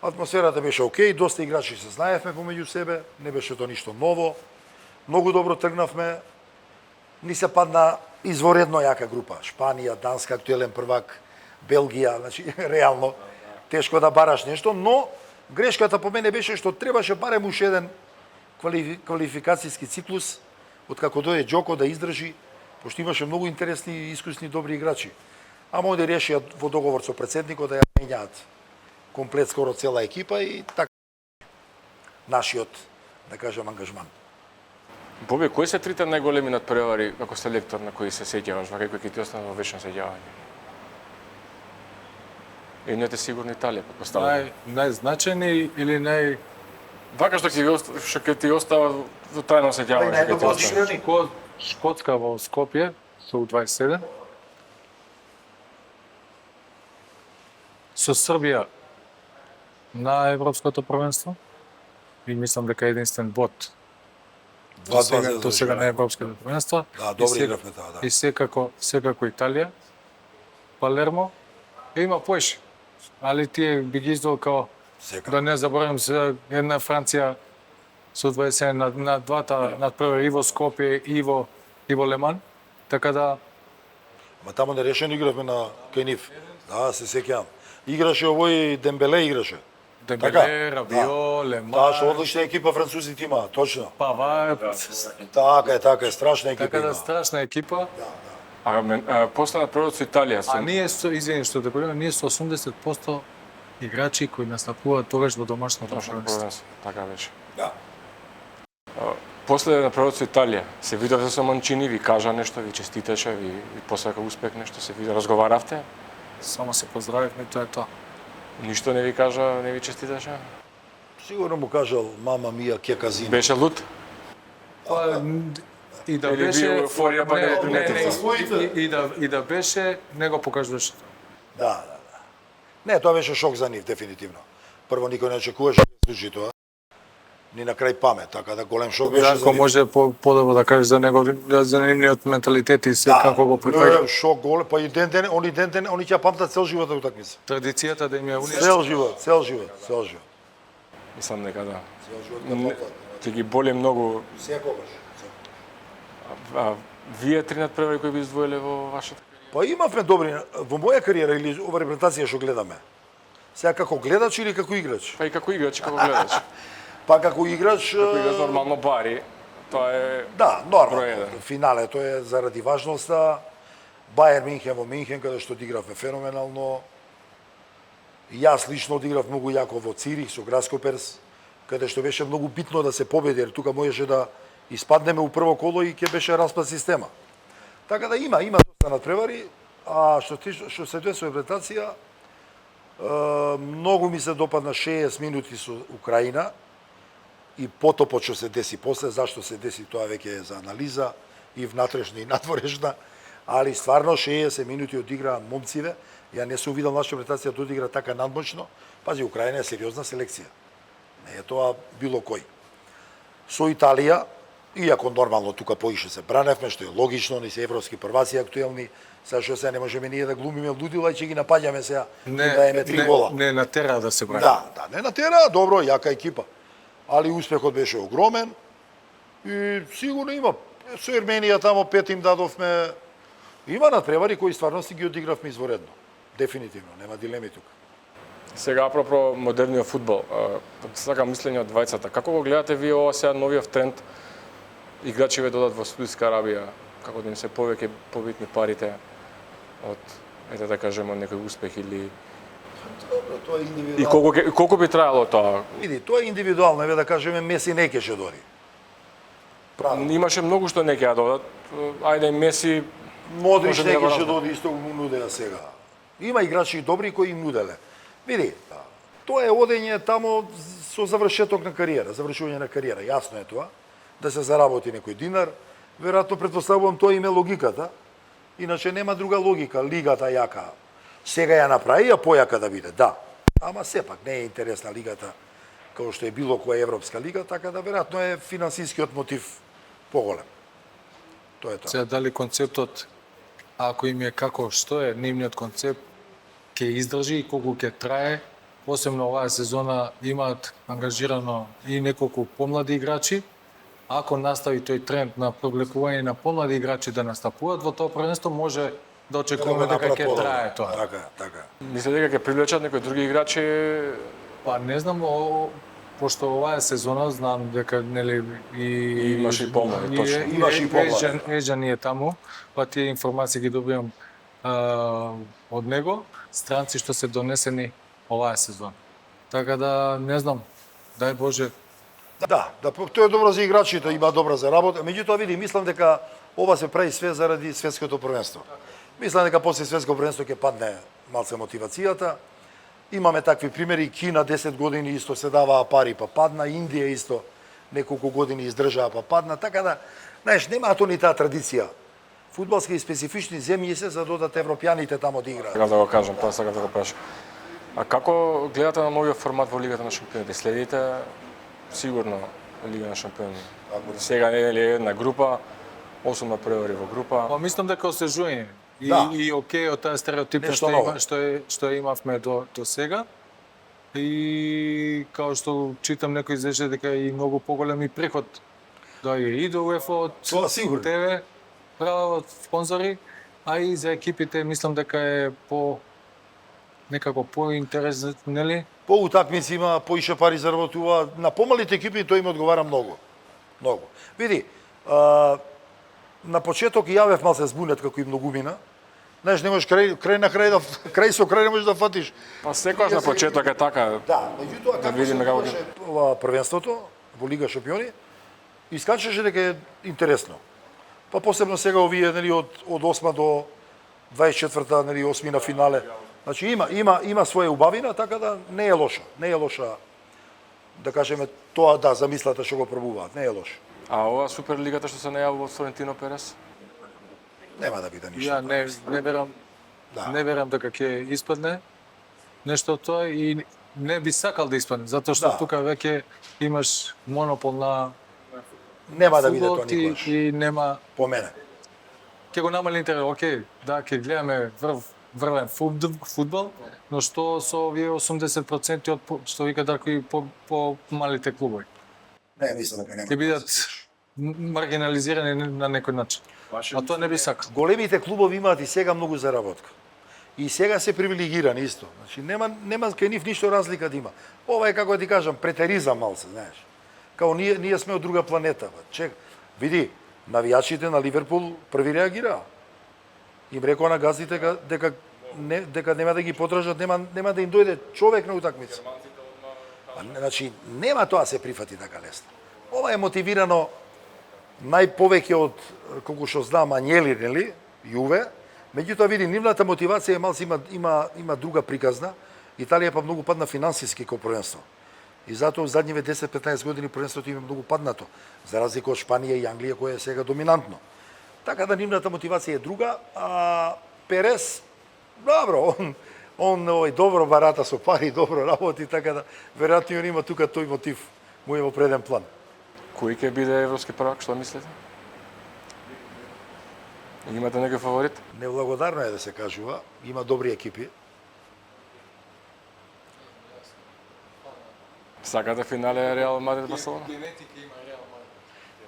Speaker 2: Атмосферата беше окей, доста играчи се знаевме помеѓу себе, не беше тоа ништо ново. Многу добро тргнавме. Ни се падна изворедно јака група. Шпанија, Данска, актуелен првак, Белгија, значи реално тешко да бараш нешто, но грешката по мене беше што требаше барем уште еден квалификацијски циклус откако дојде Џоко да издржи, пошто имаше многу интересни и искусни добри играчи. Ама онде решија во договор со претседникот да ја менјаат комплет скоро цела екипа и така нашиот, да кажам, ангажман.
Speaker 3: Бобе, кои се трите најголеми надпревари како селектор на кои се сеќаваш, вака кои ќе ти останат во вечно сеќавање? Едното е сигурно Италија, претпоставувам.
Speaker 4: Најзначајни или
Speaker 3: Вака што ќе ти остава во трајно сеќавање, ќе ти остане.
Speaker 4: Шкотска во Скопје со U27. Со Србија на Европското првенство и мислам дека е единствен бот до сега на Европското првенство.
Speaker 2: Да, добри игравме таа, да.
Speaker 4: И секако Италија, Палермо, има поише. Али тие би ги издал као
Speaker 2: Секако.
Speaker 4: да не заборавам се една Франција со 27 на двата надпревари и во Скопје и во Леман. Така да
Speaker 2: Ма таму нерешено игравме на кај нив. Да, се сеќавам. Играше овој Дембеле играше.
Speaker 4: Дембеле, Рабио, Леман,
Speaker 2: Таа што одлична екипа французите имаа, точно.
Speaker 4: Павар,
Speaker 2: Така е, страшна екипа
Speaker 4: така да
Speaker 2: имаа.
Speaker 4: страшна екипа.
Speaker 3: После надпреварот со Италија,
Speaker 4: А ние што те према, ние со 80% играчи кои настапуваат тогаш во домашното првенство.
Speaker 3: Така беше.
Speaker 2: Да.
Speaker 3: После надпреварот со Италија, се видовте со Манчини, ви кажа нешто, ви честиташе, ви посака успех нешто, се вида, разговаравте?
Speaker 4: Само се поздравивме, тоа е тоа.
Speaker 3: Ништо не ви кажа, не ви честиташе?
Speaker 2: Сигурно му кажал мама мија ке казино.
Speaker 3: Беше лут?
Speaker 4: Па, и да
Speaker 3: Или
Speaker 4: беше
Speaker 3: би еуфорија, па не приметивте?
Speaker 4: и да беше, не го покажуваше тоа.
Speaker 2: Да. Не, тоа беше шок за нив, дефинитивно. Прво, никој не очекуваше да се случи тоа. Ни на крај памет, така да голем шок беше за
Speaker 4: Жарко
Speaker 2: нив.
Speaker 4: може подобро да каже за него, за нивниот менталитет и се како го прифаќа.
Speaker 2: Шок голем, па и ден они ќе памтат цел живот утакмица.
Speaker 4: Традицијата да им ја уништи.
Speaker 2: Цел живот.
Speaker 3: Мислам дека да.
Speaker 2: Цел живот ќе памтат.
Speaker 3: Ќе ги боли многу.
Speaker 2: Секогаш.
Speaker 3: Вие три надпревари кои би издвоиле во вашата кариера?
Speaker 2: Па имавме добри во моја кариера или ова репрезентација што гледаме. Сега како гледач или како играч?
Speaker 3: Па и како играч, како гледач.
Speaker 2: Па како играч,
Speaker 3: Како играч нормално бари, тоа е
Speaker 2: да,
Speaker 3: број
Speaker 2: нормално.
Speaker 3: еден.
Speaker 2: Финалето е заради важноста. Бајер Минхен во Минхен, каде што одигравме феноменално. Јас лично одиграв многу јако во Цирих со Граскоперс, каде што беше многу битно да се победи, jer тука можеше да испаднеме у прво коло и ќе беше распад система. Така да има доста надпревари, а што се деси со репрезентација, многу ми се допадна 60 минути со Украина и потопот што се деси после, зашто се деси тоа веќе е за анализа и внатрешна и надворешна, али стварно 60 минути одиграа момциве. Ја не сум видел наша репрезентација да одигра така надмоќно. Пази, Украина е сериозна селекција. Не е тоа било кој. Со Италија, иако нормално тука поише се браневме, што е логично, ни се европски прваци актуелни, сега што се не можеме ние да глумиме лудила и ќе ги напаѓаме сега и даеме 3 гола.
Speaker 4: Не натера да се брани.
Speaker 2: Да, не натера, добро, јака екипа. Али успехот беше огромен и сигурно има. Со Ерменија тамо 5 им дадовме. Има надпревари кои стварно си ги одигравме изворедно. Дефинитивно, нема дилеми тука.
Speaker 3: Сега апропо модерниот фудбал, сакам мислење од двајцата. Како го гледате вие ова сега новиот тренд? Играчи додат во Саудитска Арабија, како да им се повеќе побитни парите од, ете да кажеме, некој успех или
Speaker 2: Добро, тоа е индивидуално.
Speaker 3: и колку би траело тоа?
Speaker 2: Види, тоа е индивидуално, еве да кажеме Меси не кеше дори. Правилно.
Speaker 3: Имаше многу што не ќе ја додат. Ајде Меси
Speaker 2: Модрич
Speaker 3: може
Speaker 2: не
Speaker 3: да го
Speaker 2: кеше
Speaker 3: разберам.
Speaker 2: доди, исто му нудеа сега. Има играчи добри кои им нуделе. Види, тоа е одење тамо со завршеток на кариера, завршување на кариера, јасно е тоа, да се заработи некој динар, веројатно претпоставувам тоа име логиката, иначе нема друга логика, лигата јака. Сега ја направи, ја појака да биде, да. Ама сепак не е интересна лигата како што е било која европска лига, така да веројатно е финансискиот мотив поголем. Тоа е тоа.
Speaker 4: Сега дали концептот, ако им е како што е нивниот концепт, ќе издржи и колку ќе трае, посебно оваа сезона имаат ангажирано и неколку помлади играчи. Ако настави тој тренд на привлекување на помлади играчи да настапуваат во тоа првенство, може да очекуваме дека ќе трае тоа.
Speaker 2: Така.
Speaker 3: Мислите дека ќе привлечат некои други играчи?
Speaker 4: Па не знам, пошто оваа сезона знам дека нели и
Speaker 3: Имаше и помлади, точно.
Speaker 2: Имаше и помлади.
Speaker 4: Ежан е таму, па тие информации ги добивам од него, странци што се донесени оваа сезона. Така да не знам, дај Боже.
Speaker 2: Да, тоа е добро за играчите, има добра за работа. Меѓутоа види, мислам дека ова се прави све заради светското првенство. Мислам дека после светско првенство ќе падне малце мотивацијата. Имаме такви примери, Кина 10 години исто се даваа пари па падна, Индија исто неколку години издржаа па падна, така да, знаеш, немаат они таа традиција. Фудбалски и специфични земји се за додат европјаните таму да играат.
Speaker 3: Сакам да го кажам, тоа сакам да го прашам. А како гледате на новиот формат во Лигата на шампионите? Следите сигурно Лига на шампиони. Сега не е една група, 8 напревари во група.
Speaker 4: Па мислам дека освежување.
Speaker 2: Да.
Speaker 4: И окей од таа стереотипа
Speaker 2: Нешто
Speaker 4: што имавме до сега. И као што читам некој изрече дека и многу поголеми приход доаѓа и до УЕФА од
Speaker 2: Тоа сигурно.
Speaker 4: ТВ, права од спонзори, а и за екипите мислам дека е некако поинтересно, нели?
Speaker 2: По утакмици има поише пари заработува. На помалите екипи тој им одговара многу. Многу. Види, на почеток јавев малце збунет како и многумина. Знаеш, не можеш крај на крај крај со крај не можеш да фатиш.
Speaker 3: Па секогаш на почеток е така.
Speaker 2: Да, меѓутоа како
Speaker 3: видиме
Speaker 2: се
Speaker 3: како
Speaker 2: доврши ова првенството во Лига шампиони, искачаше дека е интересно. Па посебно сега овие нели од 8 до 24-та, нели 8 на финале. Значи има своја убавина, така да не е лоша. Не е лоша да кажеме тоа да замислата што го пробуваат, не е лошо.
Speaker 3: А ова Суперлигата што се најавува од Флорентино Перес?
Speaker 2: Нема да биде ништо.
Speaker 4: Ја не верам,
Speaker 2: Да.
Speaker 4: не верам дека ќе испадне нешто од тоа и не би сакал да испадне, затоа што
Speaker 2: Да.
Speaker 4: тука веќе имаш монопол на
Speaker 2: Нема да биде
Speaker 4: фудбал
Speaker 2: тоа никогаш.
Speaker 4: и нема
Speaker 2: По мене.
Speaker 4: ќе го намали интерес. Океј, да, ќе гледаме врвен фудбал, но што со овие 80% од што вика Дарко и по малите клубови.
Speaker 2: Не, мислам дека нема.
Speaker 4: Ќе бидат маргинализирани на некој начин. А тоа не би сакал.
Speaker 2: Големите клубови имаат и сега многу заработка. И сега се привилегирани исто. Значи нема кај нив ништо разлика да има. Ова е како да ти кажам претеризам малце, знаеш. Као ние сме од друга планета. Чек, види, навијачите на Ливерпул први реагираа. Им рекоа на газдите дека нема да ги потражат, нема да им дојде човек на утакмица. Значи нема тоа се прифати така лесно. Ова е мотивирано најповеќе од колку што знам Анјели, нели, Јуве. Меѓутоа види нивната мотивација малце има друга приказна. Италија па многу падна финансиски ко првенство. И затоа во задниве 10-15 години првенството им е многу паднато, за разлика од Шпанија и Англија која е сега доминантно. Така да нивната мотивација е друга, а Перес, добро, он добро барата со пари, добро работи, така да веројатно он има тука тој мотив, му е во преден план.
Speaker 3: Кој ќе биде европски првак, што мислите? Имате некој фаворит?
Speaker 2: Неблагодарно е да се кажува, има добри екипи.
Speaker 3: Сакате финале Реал Мадрид Барселона?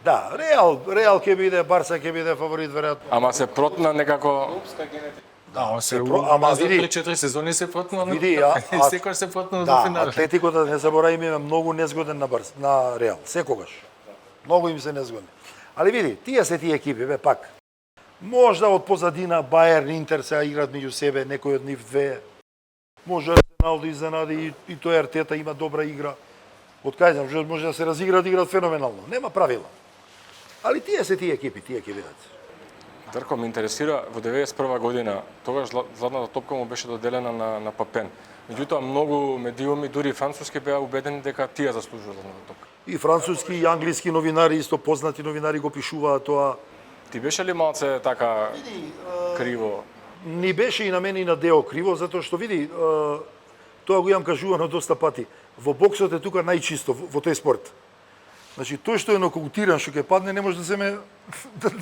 Speaker 2: Да, Реал ќе биде, Барса ќе биде фаворит веројатно.
Speaker 3: Ама се протна некако.
Speaker 4: Да,
Speaker 2: ама види-
Speaker 4: 3-4 сезони се протнува.
Speaker 2: Види,
Speaker 4: секогаш се протнува до
Speaker 2: Да,
Speaker 4: финале.
Speaker 2: Атлетикото да не заборавиме има многу незгоден на Реал, секогаш. Многу им се незгодни. Али види, тие се тие екипи, бе пак. Можда од позадина Бајерн, Интер се играат меѓу себе, некој од нив две. Може Арсенал да изненади и тој Артета има добра игра. Од кај знам, може да се разиграат, играат феноменално. Нема правила. Али тие се тие екипи да.
Speaker 3: Дарко, ме интересира, во 91 година, тогаш златната топка му беше доделена на Папен. Меѓутоа, многу медиуми, дури и француски, беа убедени дека тие заслужуваат златната топка.
Speaker 2: И француски и англиски новинари, исто познати новинари го пишуваат тоа.
Speaker 3: Ти беше ли малце така криво?
Speaker 2: Ни беше и на мене и на Део криво, затоа што види, тоа го имам кажувано доста пати. Во боксот е тука најчисто во тој спорт. Значи тој што е нокаутиран што ќе падне не може да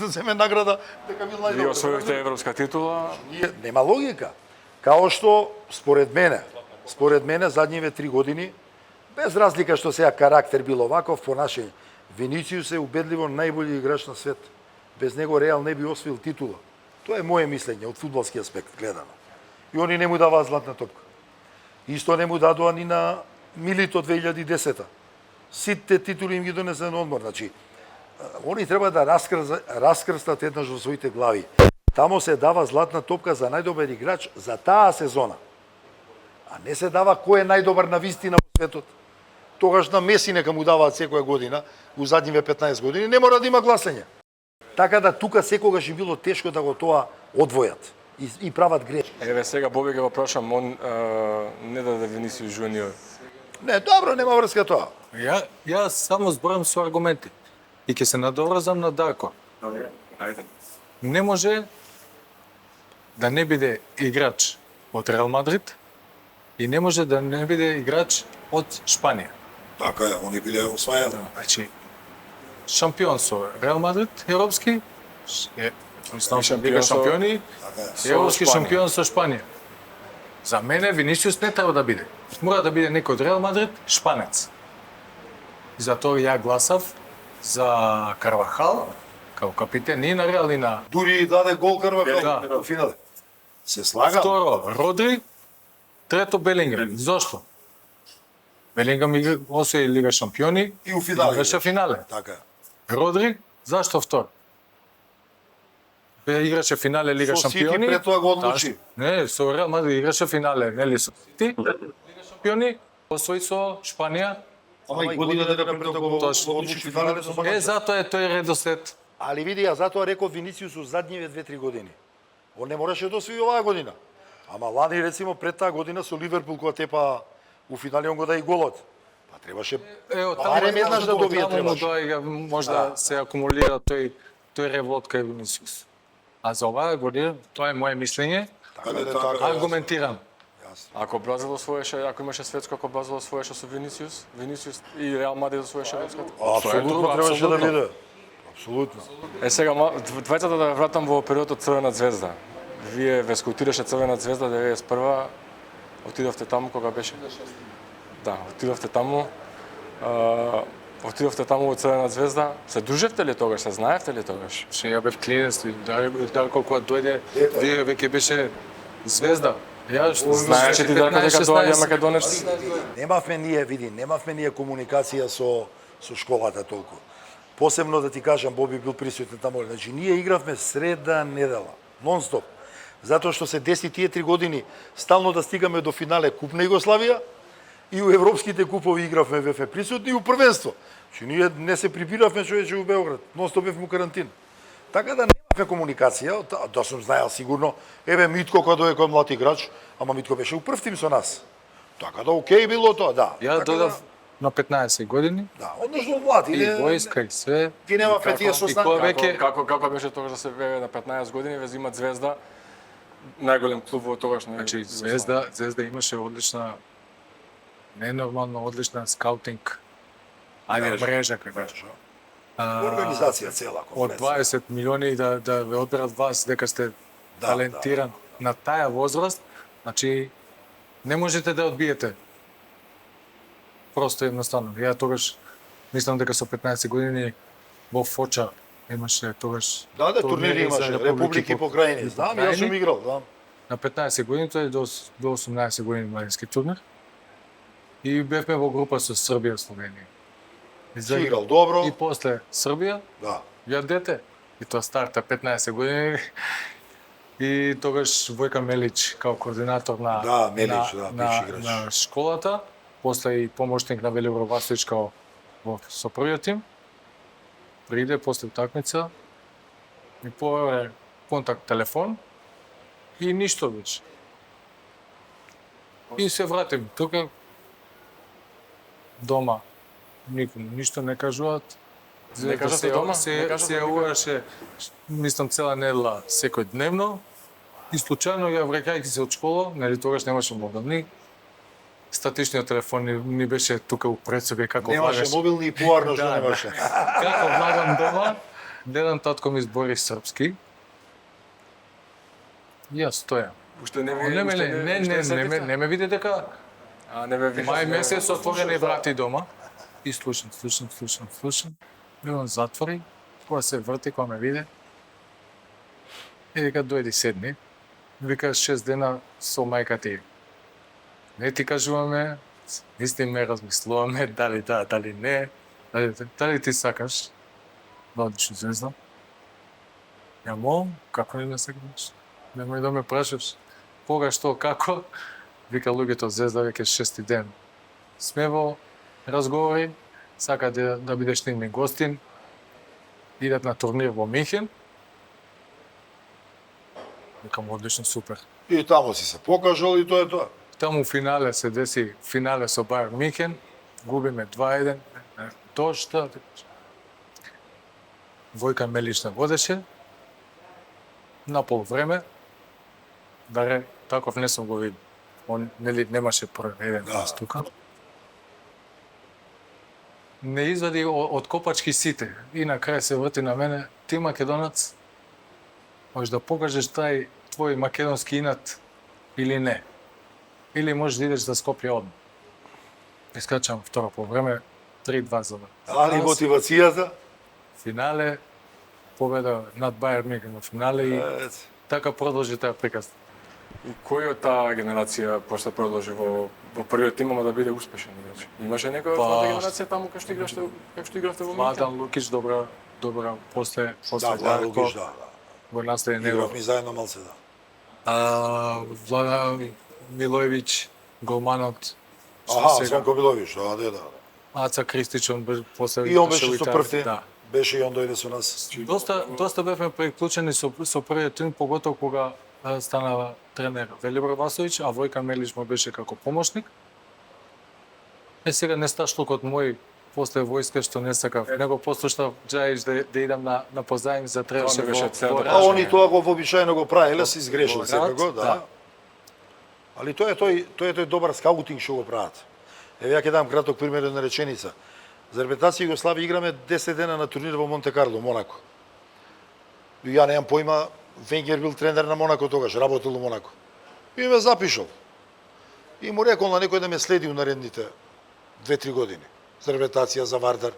Speaker 2: земе награда дека бил
Speaker 3: Вие
Speaker 2: најдобар.
Speaker 3: освоивте европска титула.
Speaker 2: Нема логика. Као што според мене според мене, задниве 3 години, без разлика што сега карактер бил оваков, понашање, Винициус е убедливо најбољи играч на свет. Без него Реал не би освоил титула. Тоа е моje мислење од фудбалски аспект гледано. И они не му даваат златна топка. Исто не му дадоа ни на Милито 2010-та. Сите титули им ги донесе на одмор. Значи, они треба да раскрстат еднаш во своите глави. Тамо се дава златна топка за најдобар играч за таа сезона. А не се дава кој е најдобар на вистина во светот. Тогаш на Меси нека му даваат секоја година, у задниве 15 години, не мора да има гласање. Така да тука секогаш и било тешко да го тоа одвојат и прават грешки.
Speaker 3: Еве сега Боби го прашам, он не даде Винисиус Жуниор.
Speaker 2: Не, добро, нема врска тоа.
Speaker 4: Ја само зборам со аргументи. И ќе се надоврзам на Дарко. Не може да не биде играч од Реал Мадрид и не може да не биде играч од Шпанија.
Speaker 2: Така е, они биле освајани.
Speaker 4: Значи, шампион со Реал Мадрид, европски, Лига шампиони, европски шампион со Шпанија. За мене Винисиус не треба да биде. Мора да биде некој од Реал Мадрид, шпанец. И затоа ја гласав за Карвахал, као капитен и на Реал и на...
Speaker 2: Дури и даде гол Карвахал
Speaker 4: Да.
Speaker 2: во финале. Се слагам.
Speaker 4: Второ, Родри, трето Белингам. Зошто? Белингам освои Лига шампиони
Speaker 2: И у финале.
Speaker 4: играше финале.
Speaker 2: Така е.
Speaker 4: Родри, зашто втор? Играше финале Лига
Speaker 2: Со Сити
Speaker 4: шампиони.
Speaker 2: пред тоа го одлучи.
Speaker 4: Не, со Реал Мадрид играше финале, нели со Сити. Лига шампиони, освои со Шпанија.
Speaker 2: Ама и годината пред тоа го
Speaker 4: Точно.
Speaker 2: одлучи финале со Манчестер.
Speaker 4: Затоа е тој редослед.
Speaker 2: Али види, ја затоа реков Винисиус у задниве 2-3 години. Он не мораше да освои оваа година. Ама лани рецимо пред таа година со Ливерпул кога тепа у финале он го даде голот. Па требаше барем еднаш да добие требаше.
Speaker 4: Тоа можда се акумулира тој револт кај Винисиус. А за оваа година, тоа е моje мислење, аргументирам.
Speaker 3: Ако Бразил освоеше, ако имаше светско, ако Бразил освоеше со Винисиус, Винисиус и Реал Мадрид освоеше светското.
Speaker 2: Апсолутно требаше да биде. Апсолутно.
Speaker 3: Сега двајцата да вратам во периодот Црвена звезда. Вие ве скаутираше Црвена звезда 91-а, отидовте таму кога беше? Да, отидовте таму. Отидовте таму во Црвена звезда. Се дружевте ли тогаш? Се знаевте ли тогаш?
Speaker 4: Ше ја бев клинец, Дарко кога дојде, вие веќе беше звезда. Ја што
Speaker 3: Знаеш ти дека доаѓа македонец?
Speaker 2: Немавме ние комуникација со школата толку. Посебно да ти кажам, Боби бил присутен таму. Значи, ние игравме среда недела, нон-стоп. Затоа што се деси тие 3 години стално да стигаме до финале Куп на Југославија и у европските купови игравме ВФ присутни и у првенство. Значи, ние не се прибиравме човече у Београд, нон-стоп бевме у карантин. Така да немавме комуникација, да сум знаел сигурно, еве Митко кога дојде кој млад играч, ама Митко беше у прв тим со нас. Така да окей било тоа, да.
Speaker 4: Ја
Speaker 2: Така
Speaker 4: дојдов на 15 години,
Speaker 2: Да, односно млад,
Speaker 4: и војска и све.
Speaker 2: Ги немавме тие
Speaker 4: И кога
Speaker 2: сознанија.
Speaker 4: веќе
Speaker 3: Како беше тогаш да се ве на 15 години, ве зимат Звезда, најголем клуб во тогаш на
Speaker 4: Значи, Звезда имаше одлична, ненормално одлична скаутинг, мрежа, како кажеш.
Speaker 2: Организација цела,
Speaker 4: Од
Speaker 2: комплет.
Speaker 4: 20 милиони да ве одберат вас дека сте талентиран на таа возраст, значи не можете да одбиете. Просто едноставно. Ја тогаш мислам дека со 15 години во Фоча имаше тогаш
Speaker 2: Да, турнири
Speaker 4: за
Speaker 2: имаше,
Speaker 4: републики
Speaker 2: републики покрајни. Знам, јас сум играл, да.
Speaker 4: На 15 години, тој до 18 години младински турнир. И бевме во група со Србија, Словенија.
Speaker 2: Си играл добро,
Speaker 4: И после Србија,
Speaker 2: да.
Speaker 4: ја дете, и тоа старта 15 години. И тогаш Војка Мелич као координатор на
Speaker 2: Да, Мелич, да, бивши играч.
Speaker 4: на школата, после и помошник на Велибор Васович као со првиот тим. Приде после утакмица и повере контакт телефон и ништо веќе. И се вратим тука дома. Никому ништо не кажуваат.
Speaker 3: Не кажавте дома? Не
Speaker 4: Се
Speaker 3: кажавте
Speaker 4: јавуваше, мислам, цела недела секој дневно. И случајно ја враќајќи се од школа, нели тогаш немаше мобилни. Статичниот телефон ни беше тука у пресоби како
Speaker 2: Немаше
Speaker 4: влагаш.
Speaker 2: мобилни и пуарно што
Speaker 4: Да,
Speaker 2: немаше.
Speaker 4: Како влагам дома, деден татко ми збори српски. И јас стојам.
Speaker 3: Уште не
Speaker 4: Не ме види дека
Speaker 3: А не бе више.
Speaker 4: Мај месец отворени врати дома. И слушам. И он затвори, кога се врти, кога ме виде. И вика, дојди седни. Вика, 6 дена со мајка ти. Не ти кажуваме, мислим, не размислуваме, дали да, дали не. Дали ти сакаш да одиш у Звезда? Ја молам, како не ме сакаш? Немој да ме прашаш. Кога, што, како? Вика, луѓето Звезда веќе 6 ден. Сме во разговори, сака да бидеш нивни гостин, идат на турнир во Минхен. Викам, одлично, супер.
Speaker 2: И таму си се покажал и тоа е тоа.
Speaker 4: Таму финале се деси, финале со Бајер Минхен, губиме 2-1, тоа што? Војка Мелишна водеше, на пол време, даре, таков не сум го видел. Он, нели, немаше проведен тука. Не извади од копачки сите и на крај се врти на мене, ти македонац, можеш да покажеш тај твој македонски инат или не. Или можеш да идеш за Скопје одма. Искачам второ по време, 3-2 за да.
Speaker 2: Али мотивацијата?
Speaker 4: Финале, победа над Бајер Минхен во финале и така продолжи таа приказна.
Speaker 3: И кој од таа генерација после продолжи во првиот тим, ама да биде успешен играч? Имаше некој од таа генерација таму кај што игравте во Минхен?
Speaker 4: Младен Лукич добра после
Speaker 2: Да, Владо Лукич, да.
Speaker 4: во наследен него.
Speaker 2: Игравме заедно малце, да.
Speaker 4: Влада Милоевиќ, голманот.
Speaker 2: Звонко Миловиќ, да.
Speaker 4: Аца Кристичон после
Speaker 2: И он беше со првти.
Speaker 4: Да.
Speaker 2: Беше и он дојде со нас.
Speaker 4: Доста бевме приклучени со првиот тим, поготово кога станава тренер Велибор Васовиќ, а Војка Мелиш му беше како помошник. Сега несташлукот мој после војска што не сакав, него послушав Джаич да идам на позајмица, требаше во
Speaker 2: А они тоа го вообичаено го правеле, се изгрешил секако, да.
Speaker 4: да.
Speaker 2: Али тоа е тој добар скаутинг што го прават. Еве ја ќе дам краток пример на реченица. За репетација Југославија играме 10 дена на турнир во Монте Карло, Монако. И ја немам појма, Венгер бил тренер на Монако тогаш, работел во Монако. И ме запишал. И му рекол на некој да ме следи у наредните 2-3 години. За репетација за Вардар.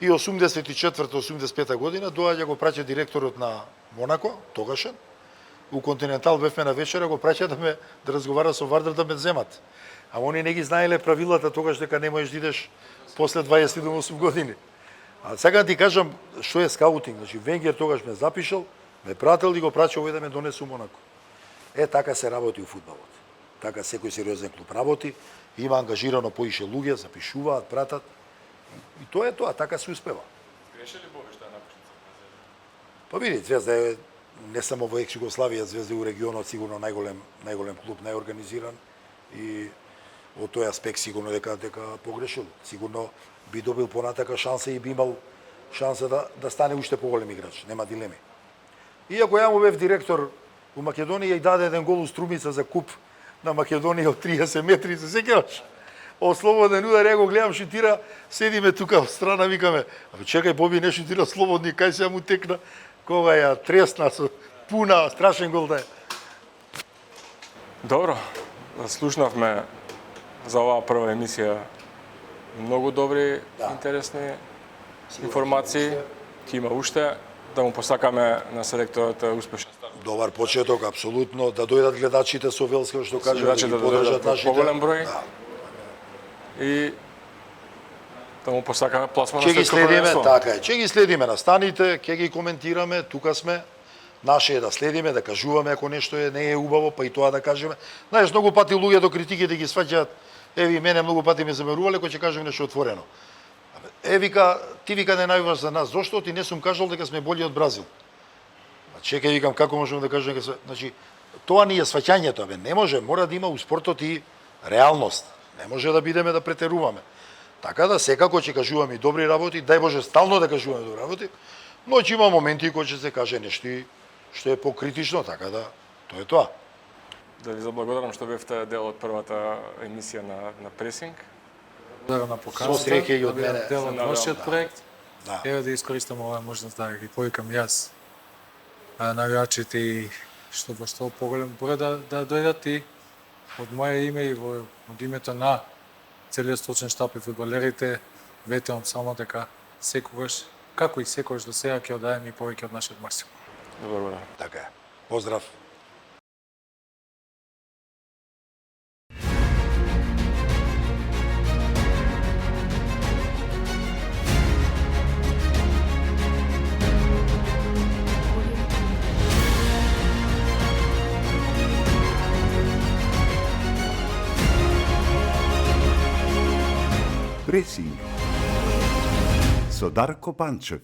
Speaker 2: И 84-85 година доаѓа го праќа директорот на Монако, тогашен, у Континентал бевме на вечера, го праќа да разговара со Вардар да ме земат. А они не ги знаеле правилата тогаш дека не можеш да идеш после 28 години. А сега ти кажам што е скаутинг. Значи Венгер тогаш ме запишал, ме прател и го прача овој да ме донесе у Монако. Така се работи у фудбалот. Така секој сериозен клуб работи, има ангажирано поише луѓе, запишуваат, пратат. И тоа е тоа, така се успева.
Speaker 3: Греше ли Бовиш таа напушница?
Speaker 2: Па види, Звезда е не само во екс-Југославија, Звезда е у регионот сигурно најголем клуб, најорганизиран и од тој аспект сигурно дека погрешил. Сигурно би добил понатака шанса и би имал шанса да стане уште поголем играч, нема дилеми. Иако ја му бев директор у Македонија и даде еден гол у Струмица за куп на Македонија од 30 метри, се сеќаваш? Од слободен удар, ја го гледам шутира, седиме тука од страна, викаме, абе чекај, Боби не шутира слободни, кај се му текна, кога ја тресна со пуна, страшен гол да е.
Speaker 3: Добро, слушнавме за оваа прва емисија многу добри, интересни информации. Ќе има уште, да му посакаме на селекторот успешен старт.
Speaker 2: Добар почеток, апсолутно, да дојдат гледачите со Велска, што кажа, да ги
Speaker 3: да
Speaker 2: подржат
Speaker 3: дојдат
Speaker 2: нашите.
Speaker 3: поголем број.
Speaker 2: Да.
Speaker 3: И да му посакаме пласман на
Speaker 2: Ќе ги
Speaker 3: светско
Speaker 2: следиме,
Speaker 3: првенство.
Speaker 2: така е. Ќе ги следиме на станите, ќе ги коментираме, тука сме. Наше е да следиме, да кажуваме ако нешто не е убаво, па и тоа да кажеме. Знаеш, многу пати луѓето критиките ги сваќаат. Еви, мене многу пати ме замерувале кога ќе кажем нешто отворено. Вика, ти вика не најуваш за нас, зошто ти не сум кажал дека сме болji од Бразил? Чекај, викам, како можеме да кажеме дека значи тоа ни е сваќањето, не може, мора да има у спортот и реалност. Не може да бидеме да претеруваме. Така да секако ќе кажуваме и добри работи, дај Боже стално да кажуваме добри работи, но ќе има моменти кога ќе се каже нешто што е покритично, така да тоа е тоа.
Speaker 3: Да ви заблагодарам што бевте дел од првата емисија на Пресинг.
Speaker 4: на поканата.
Speaker 2: Со среќа и од мене.
Speaker 4: Дел од вашиот проект.
Speaker 2: Да.
Speaker 4: Ева да искористам оваа можност да ги повикам јас навијачите и што поголем број да дојдат и Од моje име и од името на целиот стручен штаб и фудбалерите, ветувам само дека секогаш, како и секогаш до сега, ќе оддаеме и повеќе од нашиот максимум.
Speaker 3: Добар удар.
Speaker 2: Така е. Поздрав.
Speaker 1: Пресинг со Дарко Панчев.